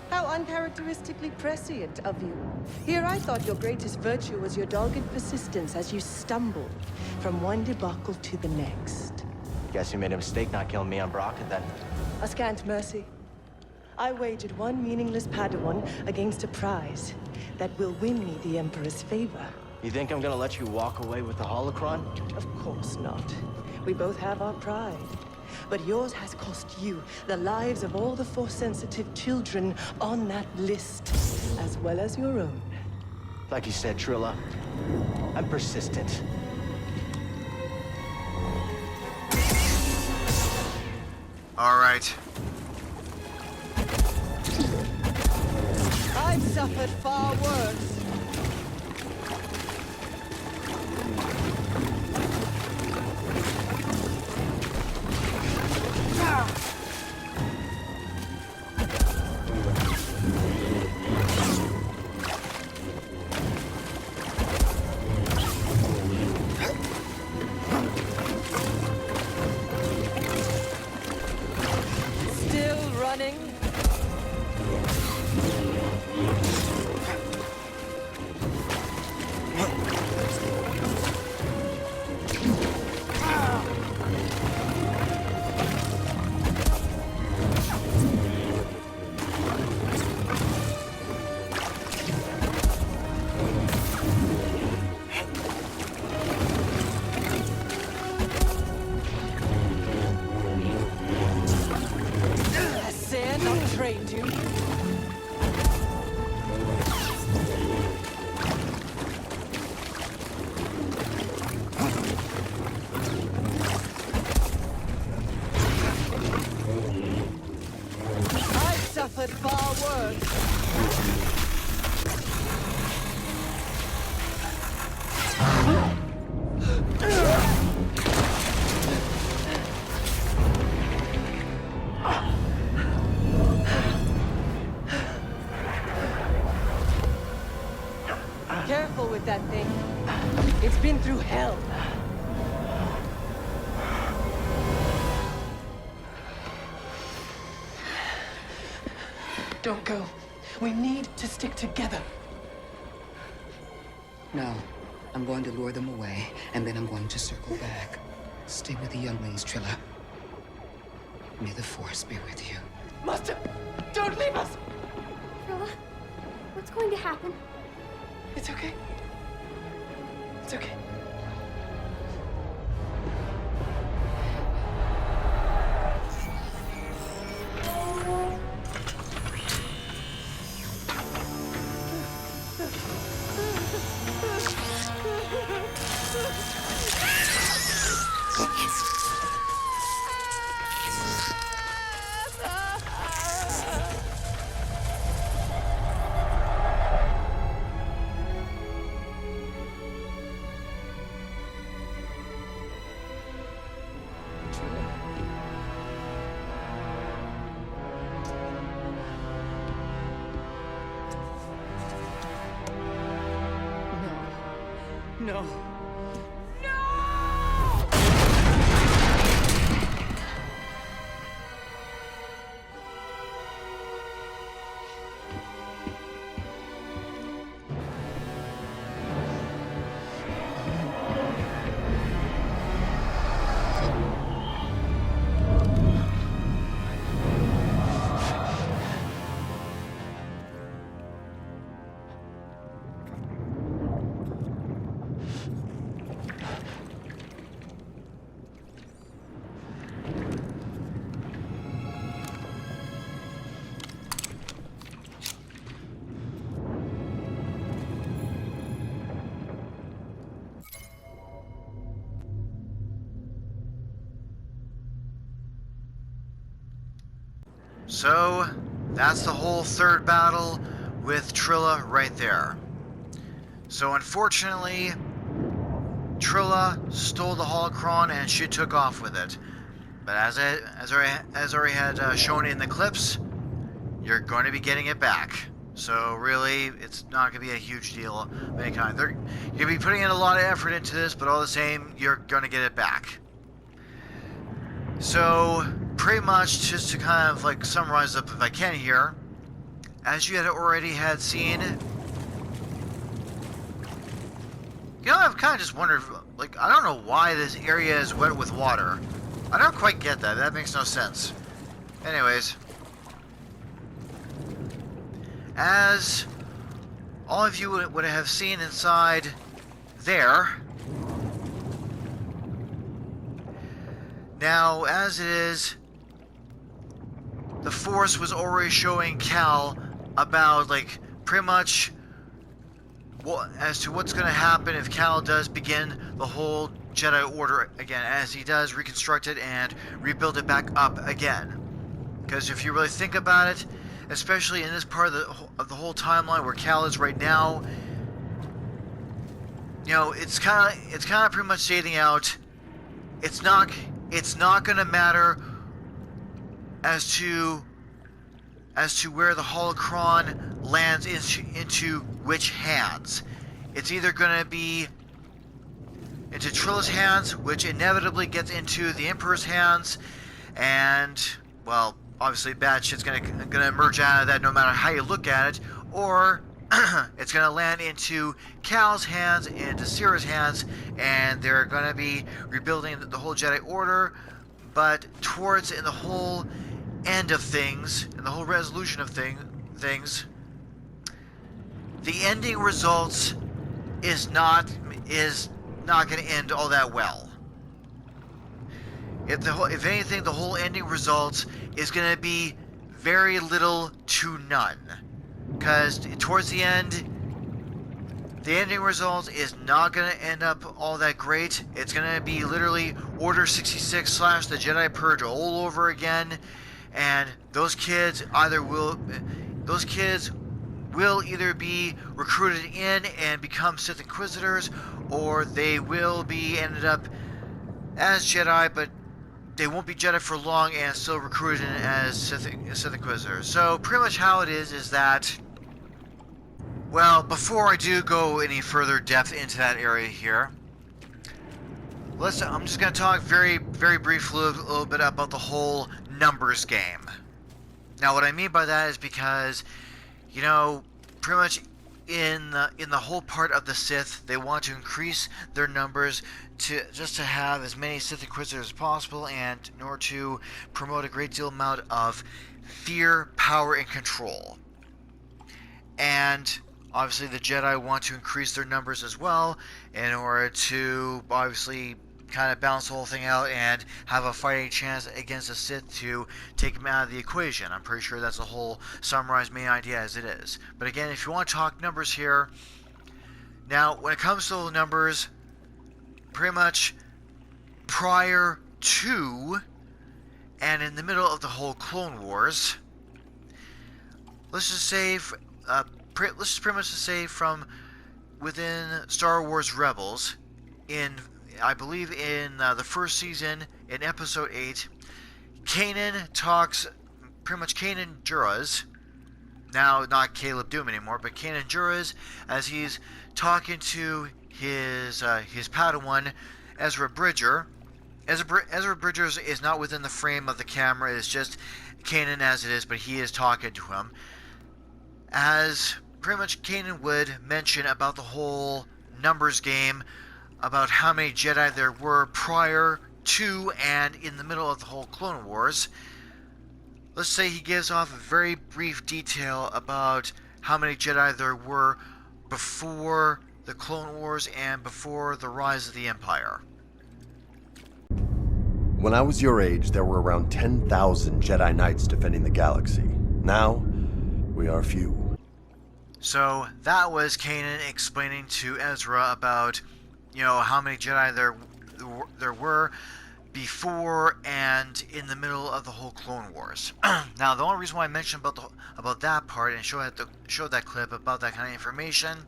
How uncharacteristically prescient of you. Here I thought your greatest virtue was your dogged persistence as you stumbled from one debacle to the next. Guess you made a mistake not killing me on Baraka then. A scant mercy. I wagered one meaningless Padawan against a prize that will win me the Emperor's favor. You think I'm gonna let you walk away with the holocron? Of course not. We both have our pride. But yours has cost you the lives of all the Force-sensitive children on that list, as well as your own. Like you said, Trilla, I'm persistent. All right. I've suffered far worse. Careful with that thing. It's been through hell. Don't go. We need to stick together. No. I'm going to lure them away, and then I'm going to circle back. Stay with the younglings, Trilla. May the Force be with you. Master, don't leave us! Trilla, what's going to happen? It's okay. It's okay. No. So, that's the whole third battle with Trilla right there. So unfortunately, Trilla stole the holocron and she took off with it. But as already had shown in the clips, you're going to be getting it back. So really, it's not going to be a huge deal of any kind. You're going to be putting in a lot of effort into this, but all the same, you're going to get it back. So, pretty much, just to kind of like summarize up if I can here, as you had already seen, you know, I've kind of just wondered, like, I don't know why this area is wet with water. I don't quite get that. That makes no sense. Anyways, as all of you would have seen inside there, now, as it is, the Force was already showing Cal about, like, pretty much as to what's going to happen if Cal does begin the whole Jedi Order again, as he does reconstruct it and rebuild it back up again. Because if you really think about it, especially in this part of the whole timeline where Cal is right now, you know, it's kind of pretty much stating out, it's not going to matter as to where the holocron lands into which hands. It's either going to be into Trilla's hands, which inevitably gets into the Emperor's hands, and, well, obviously bad shit's going to emerge out of that no matter how you look at it, or it's going to land into Cal's hands, into Cere's hands, and they're going to be rebuilding the whole Jedi Order, but towards in the whole end of things, in the whole resolution of things, the ending results is not going to end all that well. If anything, the whole ending result is going to be very little to none. Because towards the end, the ending result is not going to end up all that great. It's going to be literally Order 66 / the Jedi Purge all over again. And those kids will either be recruited in and become Sith Inquisitors, or they will be ended up as Jedi, but they won't be Jedi for long and still recruited in as Sith Inquisitors. So pretty much how it is that, well, before I do go any further depth into that area here, I'm just going to talk very, very briefly a little bit about the whole numbers game. Now, what I mean by that is because, you know, pretty much in the whole part of the Sith, they want to increase their numbers to have as many Sith Inquisitors as possible, and in order to promote a great deal amount of fear, power, and control. And obviously the Jedi want to increase their numbers as well in order to obviously kind of balance the whole thing out and have a fighting chance against the Sith to take them out of the equation. I'm pretty sure that's the whole summarized main idea as it is. But again, if you want to talk numbers here, now when it comes to the numbers, pretty much prior to and in the middle of the whole Clone Wars, let's just say, pretty much say from within Star Wars Rebels, I believe in the first season, in Episode 8, Kanan talks, pretty much Kanan Juras, now not Caleb Doom anymore, but Kanan Juras, as he's talking to his Padawan, Ezra Bridger. Ezra Bridger is not within the frame of the camera. It's just Kanan as it is, but he is talking to him. As pretty much Kanan would mention about the whole numbers game, about how many Jedi there were prior to and in the middle of the whole Clone Wars. Let's say he gives off a very brief detail about how many Jedi there were before the Clone Wars and before the rise of the Empire. When I was your age, there were around 10,000 Jedi Knights defending the galaxy. Now, we are few. So that was Kanan explaining to Ezra about, how many Jedi there were before and in the middle of the whole Clone Wars. Now, the only reason why I mentioned about that part and showed that clip about that kind of information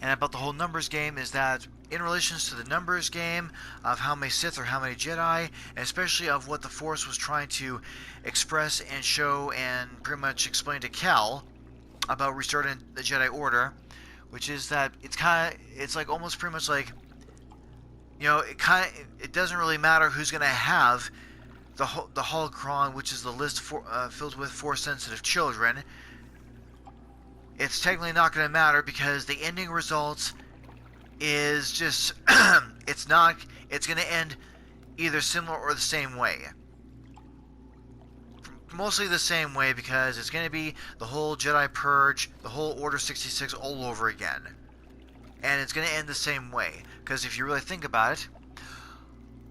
and about the whole numbers game is that in relation to the numbers game of how many Sith or how many Jedi, and especially of what the Force was trying to express and show and pretty much explain to Cal about restarting the Jedi Order, which is that it's like almost pretty much like, it doesn't really matter who's going to have the holocron, which is the list filled with Force-sensitive children. It's technically not going to matter because the ending results is just it's going to end either similar or the same way. Mostly the same way, because it's going to be the whole Jedi Purge, the whole Order 66 all over again. And it's going to end the same way, because if you really think about it,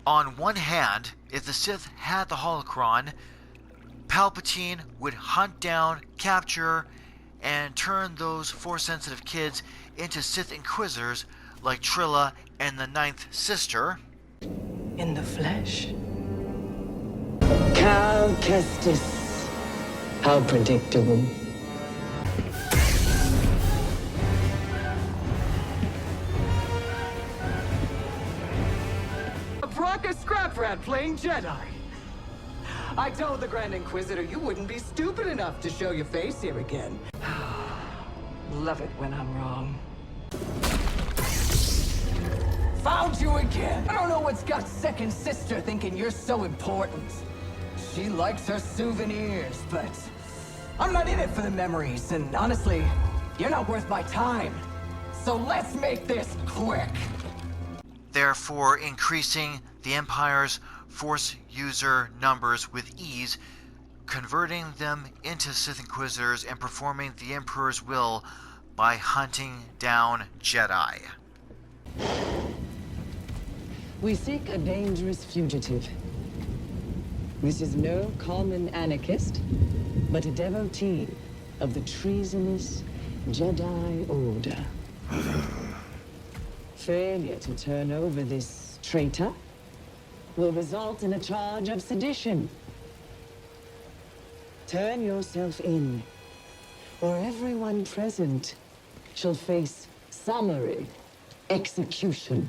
on one hand, if the Sith had the holocron, Palpatine would hunt down, capture, and turn those Force-sensitive kids into Sith Inquisitors like Trilla and the Nightsister. In the flesh. Cal Kestis. How predictable. A Bracca scrap rat playing Jedi. I told the Grand Inquisitor you wouldn't be stupid enough to show your face here again. Love it when I'm wrong. Found you again! I don't know what's got second sister thinking you're so important. She likes her souvenirs, but I'm not in it for the memories, and honestly, you're not worth my time. So let's make this quick. Therefore, increasing the Empire's Force user numbers with ease, converting them into Sith Inquisitors, and performing the Emperor's will by hunting down Jedi. We seek a dangerous fugitive. This is no common anarchist, but a devotee of the treasonous Jedi Order. Failure to turn over this traitor will result in a charge of sedition. Turn yourself in, or everyone present shall face summary execution.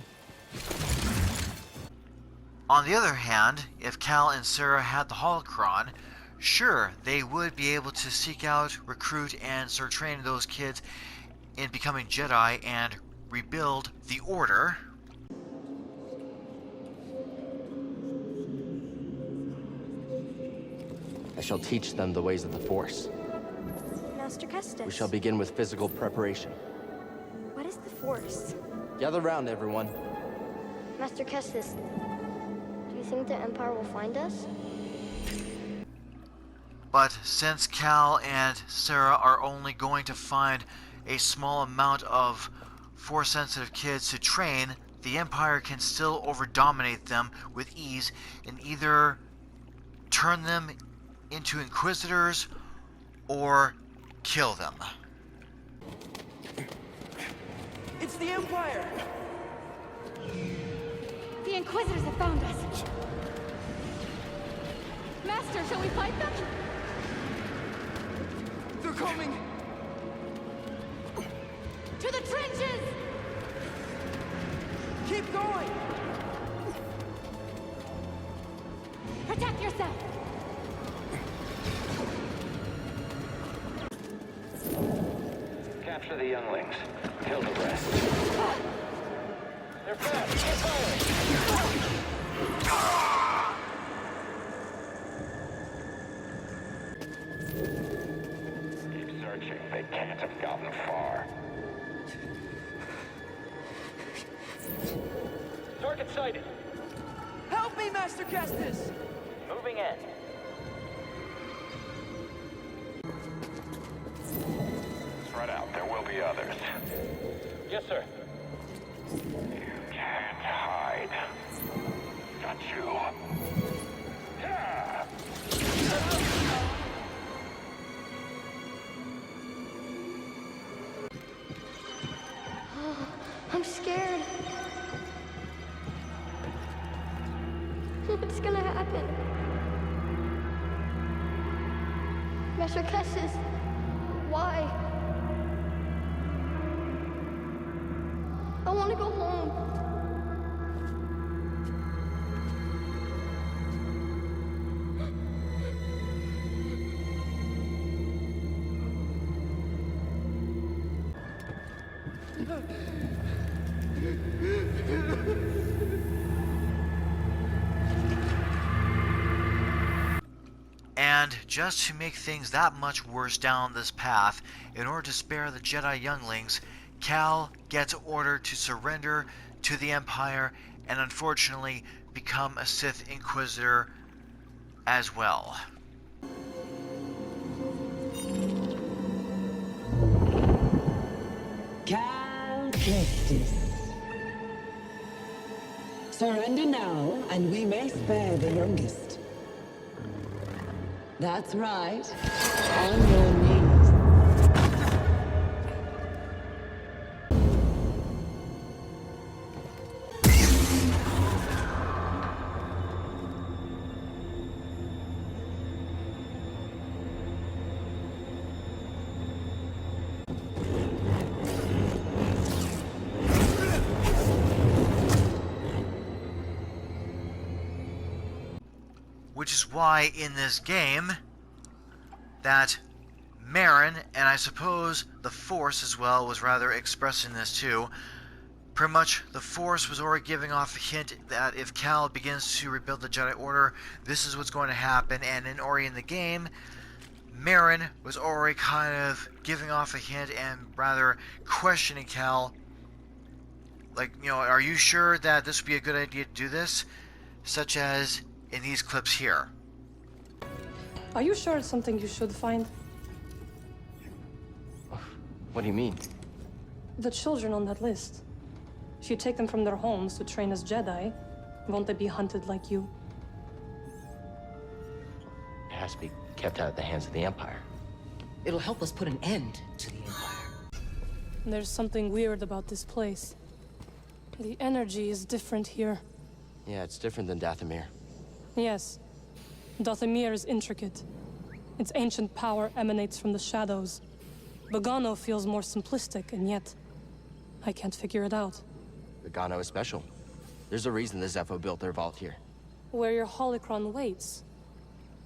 On the other hand, if Cal and Cere had the holocron, sure, they would be able to seek out, recruit, and start training those kids in becoming Jedi and rebuild the Order. I shall teach them the ways of the Force. Master Kestis. We shall begin with physical preparation. What is the Force? Gather round, everyone. Master Kestis, do you think the Empire will find us? But since Cal and Cere are only going to find a small amount of Force-sensitive kids to train, the Empire can still overdominate them with ease and either turn them into Inquisitors or kill them. It's the Empire! The Inquisitors have found us. Master, shall we fight them? They're coming! To the trenches! Keep going! Protect yourself! Capture the younglings. Kill the rest. They're fast. Keep firing. Keep searching. They can't have gotten far. Target sighted. Help me, Master Kestis! Moving in. Spread out. There will be others. Yes, sir. You can't hide. Got you. Yeah. I'm scared. What's gonna happen? Master Kestis, why? I want to go home. And just to make things that much worse down this path, in order to spare the Jedi younglings, Cal gets ordered to surrender to the Empire and unfortunately become a Sith Inquisitor as well. Cal Kestis. Surrender now, and we may spare the youngest. That's right. On your knees. Which is why in this game that Merrin, and I suppose the Force as well was rather expressing this too, pretty much the Force was already giving off a hint that if Cal begins to rebuild the Jedi Order, this is what's going to happen, and already in the game, Merrin was already kind of giving off a hint and rather questioning Cal, like, you know, are you sure that this would be a good idea to do this? Such as in these clips here. Are you sure it's something you should find? What do you mean? The children on that list. If you take them from their homes to train as Jedi, won't they be hunted like you? It has to be kept out of the hands of the Empire. It'll help us put an end to the Empire. There's something weird about this place. The energy is different here. Yeah, it's different than Dathomir. Yes. Dathomir is intricate. Its ancient power emanates from the shadows. Bogano feels more simplistic, and yet I can't figure it out. Bogano is special. There's a reason the Zeffo built their vault here. Where your holocron waits.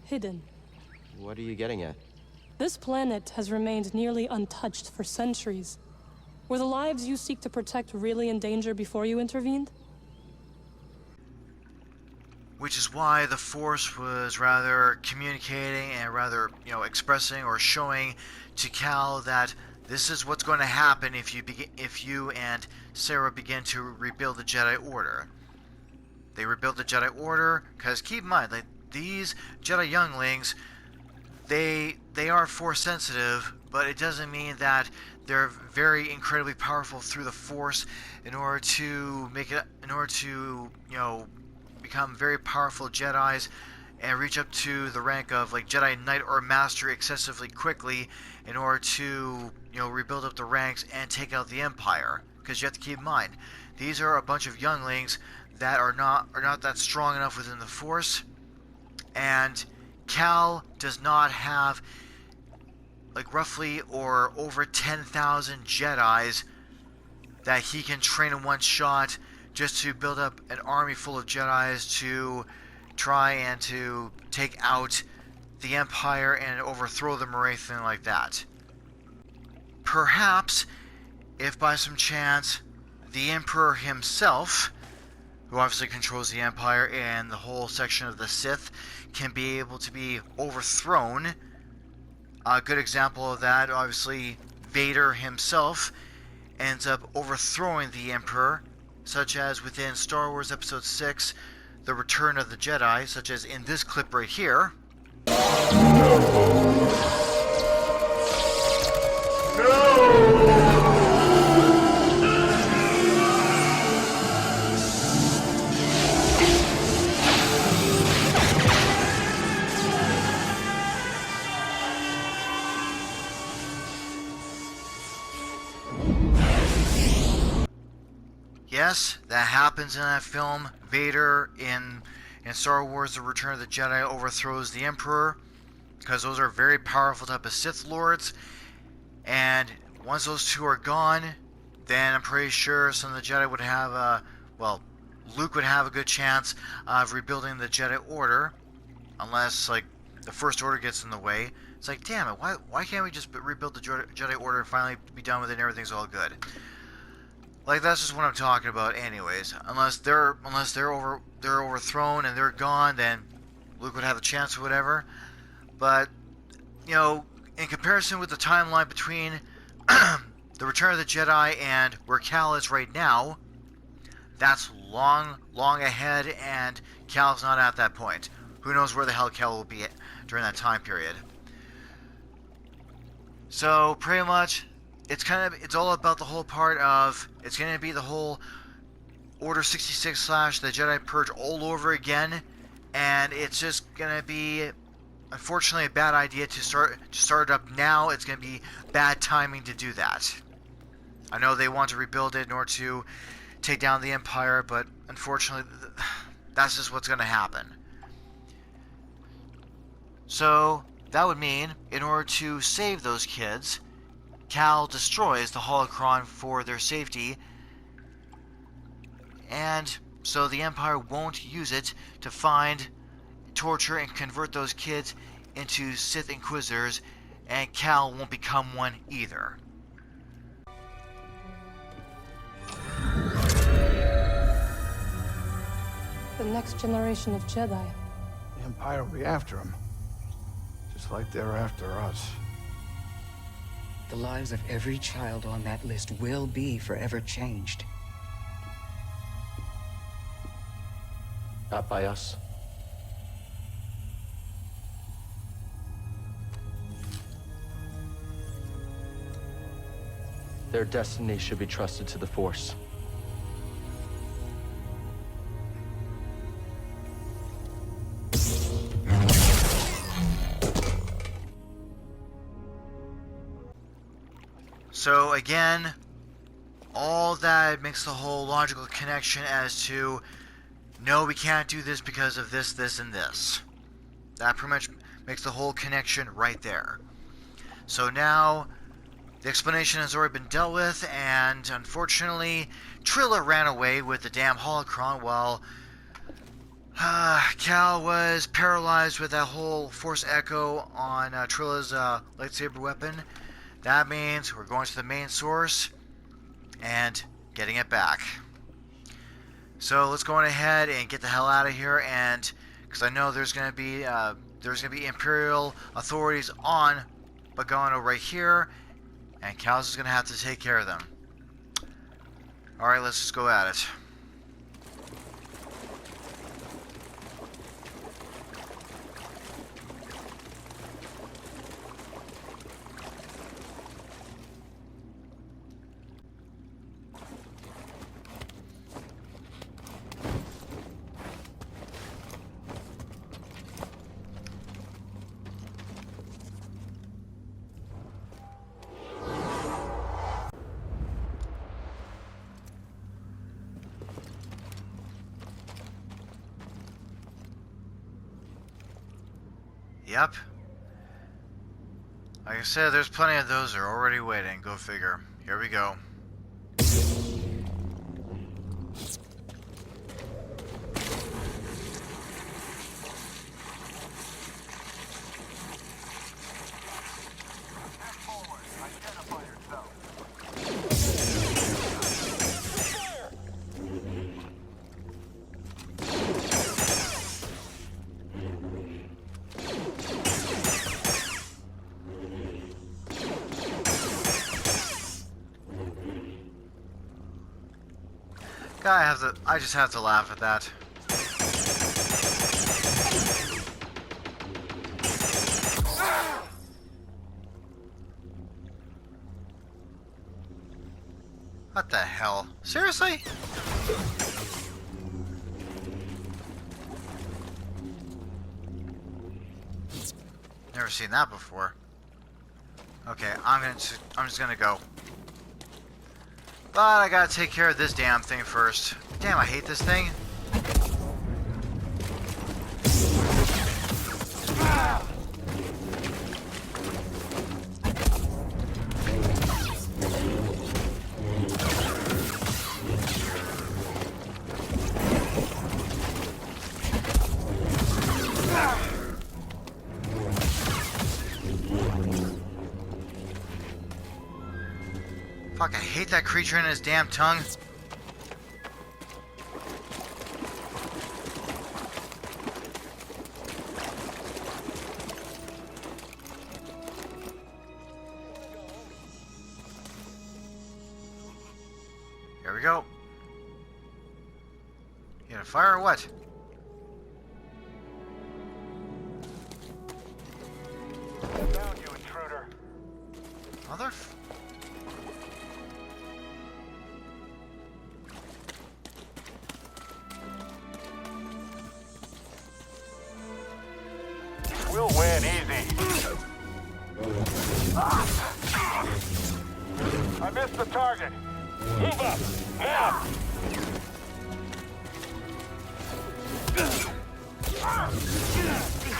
Hidden. What are you getting at? This planet has remained nearly untouched for centuries. Were the lives you seek to protect really in danger before you intervened? Which is why the Force was rather communicating and rather, you know, expressing or showing to Cal that this is what's going to happen if you and Cere begin to rebuild the Jedi Order. They rebuild the Jedi Order because keep in mind, like, these Jedi younglings, they are Force sensitive, but it doesn't mean that they're very incredibly powerful through the Force in order to you know, become very powerful Jedis and reach up to the rank of like Jedi Knight or Master excessively quickly in order to, you know, rebuild up the ranks and take out the Empire. Because you have to keep in mind, these are a bunch of younglings that are not that strong enough within the Force, and Cal does not have like roughly or over 10,000 Jedis that he can train in one shot just to build up an army full of Jedis to try and to take out the Empire and overthrow them or anything like that. Perhaps, if by some chance the Emperor himself, who obviously controls the Empire, and the whole section of the Sith can be able to be overthrown. A good example of that, obviously, Vader himself ends up overthrowing the Emperor, such as within Star Wars Episode 6, The Return of the Jedi, such as in this clip right here. Yes, that happens in that film. Vader in Star Wars The Return of the Jedi overthrows the Emperor, because those are very powerful type of Sith Lords, and once those two are gone, then I'm pretty sure some of the Jedi would have Luke would have a good chance of rebuilding the Jedi Order, unless like the First Order gets in the way. It's like, damn it, why can't we just rebuild the Jedi Order and finally be done with it and everything's all good? Like, that's just what I'm talking about anyways. Unless they're overthrown and they're gone, then Luke would have a chance or whatever. But, you know, in comparison with the timeline between The Return of the Jedi and where Cal is right now, that's long ahead, and Cal's not at that point. Who knows where the hell Cal will be at during that time period. So, pretty much, it's all about the whole part of, it's going to be the whole Order 66 / the Jedi Purge all over again, and it's just going to be, unfortunately, a bad idea to start it up now. It's going to be bad timing to do that. I know they want to rebuild it in order to take down the Empire, but unfortunately, that's just what's going to happen. So, that would mean, in order to save those kids, Cal destroys the holocron for their safety, and so the Empire won't use it to find, torture, and convert those kids into Sith Inquisitors, and Cal won't become one either. The next generation of Jedi. The Empire will be after him, just like they're after us. The lives of every child on that list will be forever changed. Not by us. Their destiny should be trusted to the Force. So again, all that makes the whole logical connection as to, no, we can't do this because of this, this, and this. That pretty much makes the whole connection right there. So now, the explanation has already been dealt with, and unfortunately, Trilla ran away with the damn holocron while Cal was paralyzed with that whole Force Echo on Trilla's lightsaber weapon. That means we're going to the main source and getting it back. So let's go on ahead and get the hell out of here, and because I know there's going to be Imperial authorities on Bogano right here, and Cal's is going to have to take care of them. All right, let's just go at it. Yep. Like I said, there's plenty of those that are already waiting. Go figure. Here we go. I just have to laugh at that. What the hell? Seriously? Never seen that before. Okay, I'm just gonna go. But I gotta take care of this damn thing first. Damn, I hate this thing. Fuck, I hate that creature and his damn tongue. Here we go. You gonna fire or what? Down, you intruder. Mother. We'll win easy. I missed the target. Move up, now!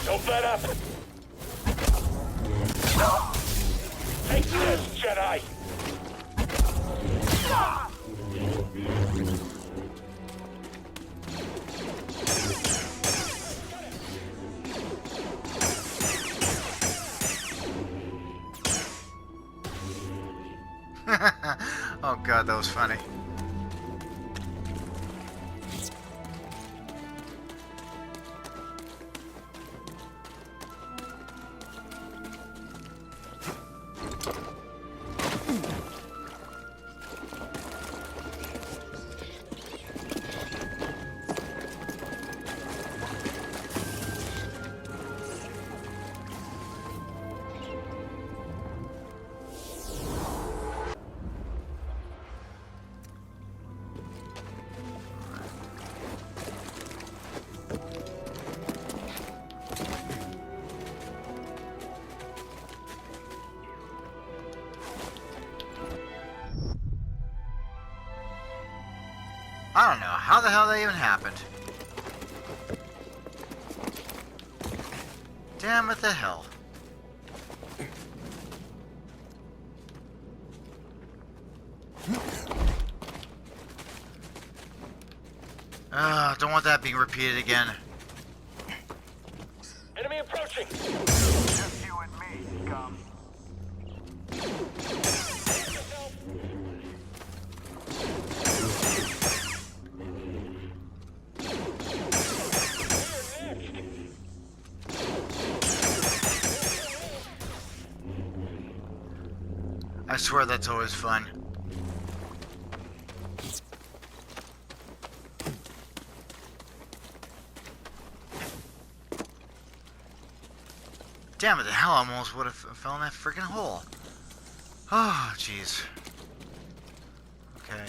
Don't let up! Take this, Jedi! Oh god, that was funny. I don't know how the hell that even happened. Damn it, the hell. Don't want that being repeated again. Enemy approaching! Just you and me, scum. I swear that's always fun. Damn it, the hell, I almost would have fell in that freaking hole. Oh, jeez. Okay.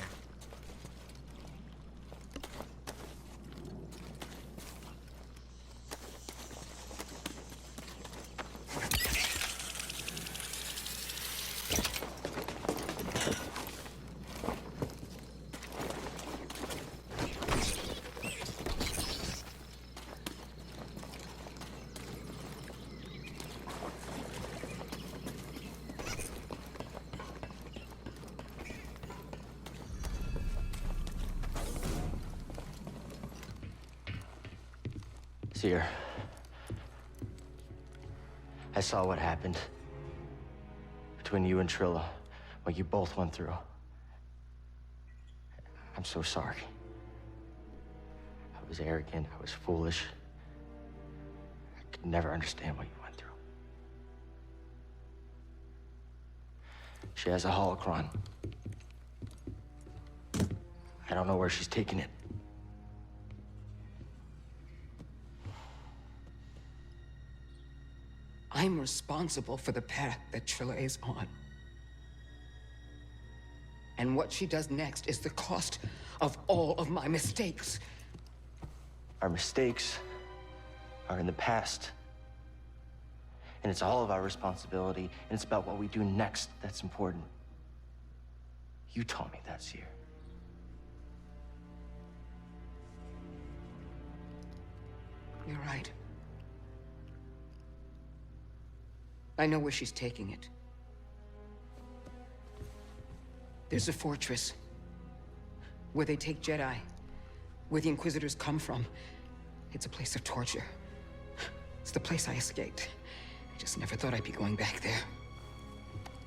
Cere, I saw what happened between you and Trilla, what you both went through. I'm so sorry. I was arrogant, I was foolish. I could never understand what you went through. She has a holocron. I don't know where she's taking it. I'm responsible for the path that Trilla is on. And what she does next is the cost of all of my mistakes. Our mistakes are in the past. And it's all of our responsibility, and it's about what we do next that's important. You taught me that, Cere. You're right. I know where she's taking it. There's a fortress where they take Jedi, where the Inquisitors come from. It's a place of torture. It's the place I escaped. I just never thought I'd be going back there.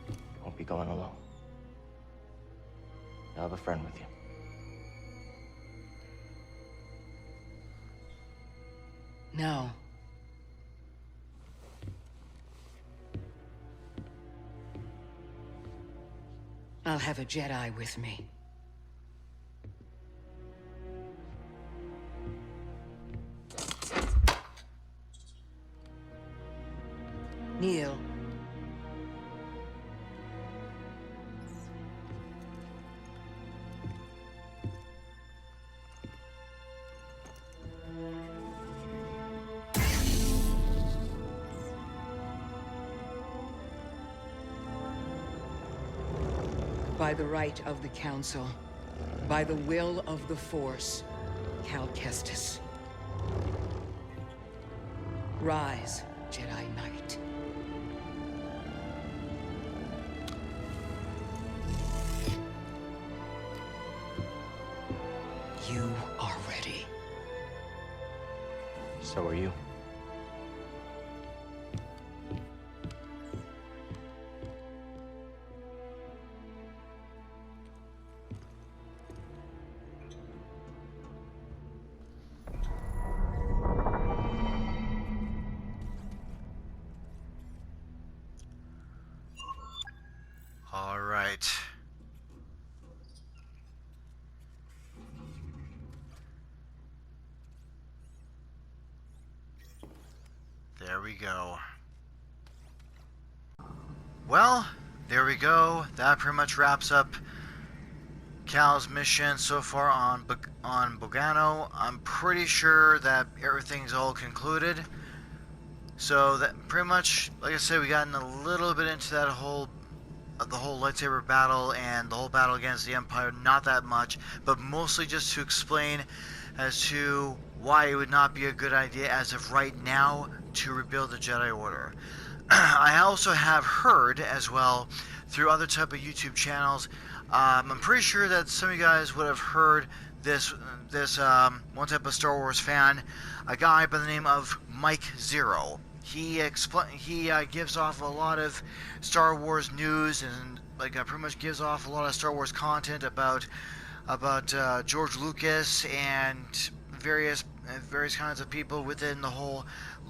You won't be going alone. You'll have a friend with you. No. I'll have a Jedi with me. Kneel. By the right of the Council, by the will of the Force, Cal Kestis. Rise, Jedi Knight. You are ready. So are you. All right. There we go. Well, there we go. That pretty much wraps up Cal's mission so far on Bogano. I'm pretty sure that everything's all concluded. So that pretty much, like I said, we gotten a little bit into that whole the whole lightsaber battle and the whole battle against the Empire. Not that much, but mostly just to explain as to why it would not be a good idea as of right now to rebuild the Jedi Order. I also have heard as well through other type of YouTube channels. I'm pretty sure that some of you guys would have heard this one type of Star Wars fan, a guy by the name of Mike Zero. He gives off a lot of Star Wars news and pretty much gives off a lot of Star Wars content about George Lucas and various kinds of people within the whole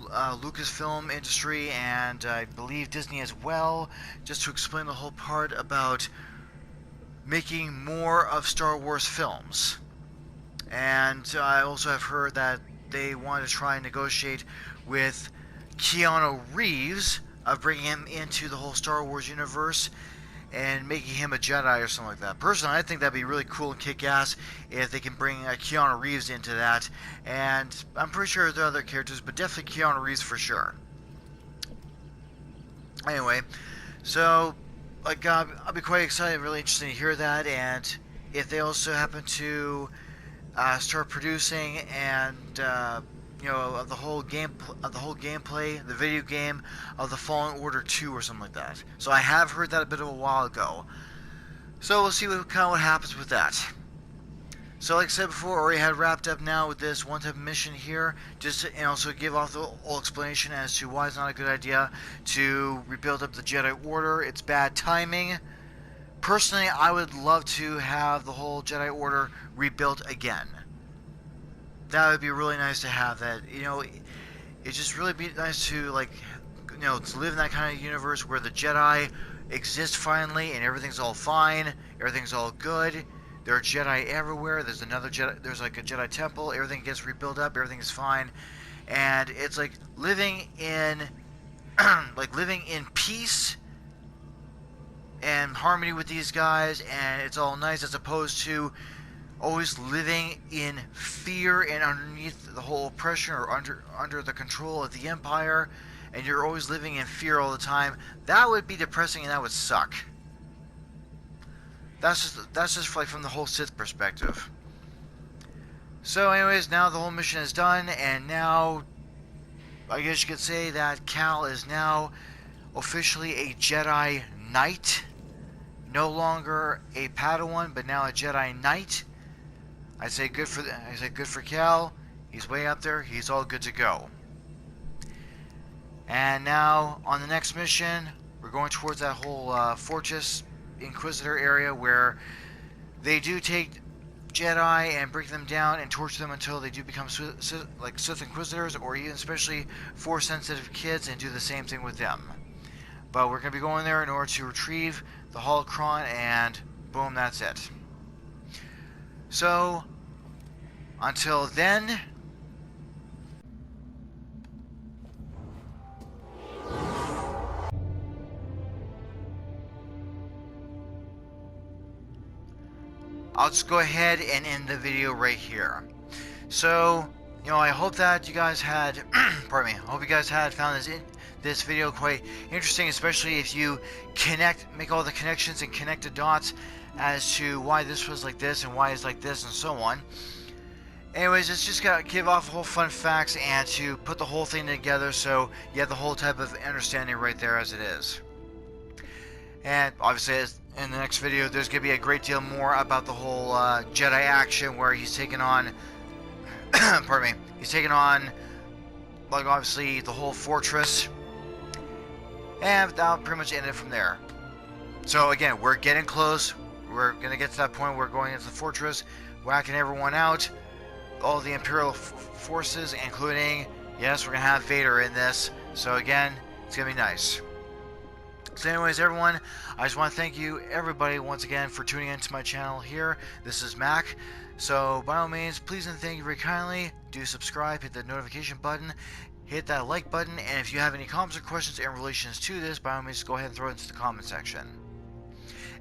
Lucasfilm industry, and I believe Disney as well, just to explain the whole part about making more of Star Wars films. And I also have heard that they want to try and negotiate with Keanu Reeves of bringing him into the whole Star Wars universe and making him a Jedi or something like that. Personally, I think that'd be really cool and kick-ass if they can bring Keanu Reeves into that. And I'm pretty sure there are other characters, but definitely Keanu Reeves for sure. Anyway, so I'll be quite excited, really interested to hear that. And if they also happen to start producing and of the whole gameplay, the video game of the Fallen Order 2 or something like that. So I have heard that a bit of a while ago. So we'll see what happens with that. So like I said before, I already had wrapped up now with this one type of mission here, and also give off the whole explanation as to why it's not a good idea to rebuild up the Jedi Order. It's bad timing. Personally, I would love to have the whole Jedi Order rebuilt again. That would be really nice to have that. It'd just really be nice to to live in that kind of universe where the Jedi exist finally and everything's all fine, everything's all good. There are Jedi everywhere. There's another Jedi. There's like a Jedi temple. Everything gets rebuilt up. Everything is fine, and it's like living in, living in peace and harmony with these guys, and it's all nice as opposed to always living in fear and underneath the whole oppression or under the control of the Empire, and you're always living in fear all the time. That would be depressing and that would suck. That's just like from the whole Sith perspective. So anyways, now the whole mission is done, and now I guess you could say that Cal is now officially a Jedi Knight. No longer a Padawan, but now a Jedi Knight. I say good for Cal. He's way up there. He's all good to go. And now on the next mission, we're going towards that whole Fortress Inquisitor area where they do take Jedi and break them down and torture them until they do become like Sith Inquisitors, or even especially Force-sensitive kids, and do the same thing with them. But we're going to be going there in order to retrieve the holocron, and boom, that's it. So, until then, I'll just go ahead and end the video right here. So, I hope that you guys had, pardon me, I hope you guys had found this video quite interesting, especially if you make all the connections and connect the dots as to why this was like this and why it's like this and so on. Anyways, it's just got to give off whole fun facts and to put the whole thing together so you have the whole type of understanding right there as it is. And obviously, in the next video, there's going to be a great deal more about the whole Jedi action where he's taking on, pardon me, he's taking on, like, obviously the whole fortress. And that'll pretty much end it from there. So again, we're getting close. We're going to get to that point where we're going into the fortress, whacking everyone out. All the Imperial forces, including, yes, we're going to have Vader in this. So again, it's going to be nice. So anyways, everyone, I just want to thank you, everybody, once again for tuning into my channel here. This is Mac. So by all means, please and thank you very kindly. Do subscribe, hit the notification button, hit that like button, and if you have any comments or questions in relation to this, by all means, go ahead and throw it into the comment section.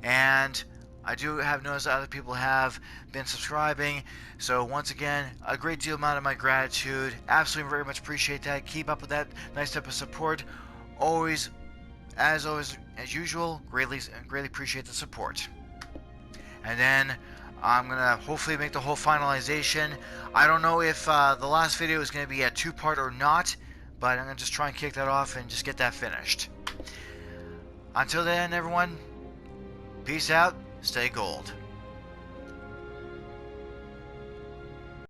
And I do have noticed that other people have been subscribing, so once again, a great deal amount of my gratitude. Absolutely very much appreciate that. Keep up with that nice type of support. Always, as usual, greatly appreciate the support. And then I'm gonna hopefully make the whole finalization. I don't know if the last video is gonna be a two-part or not, but I'm gonna just try and kick that off and just get that finished. Until then, everyone, peace out, stay gold.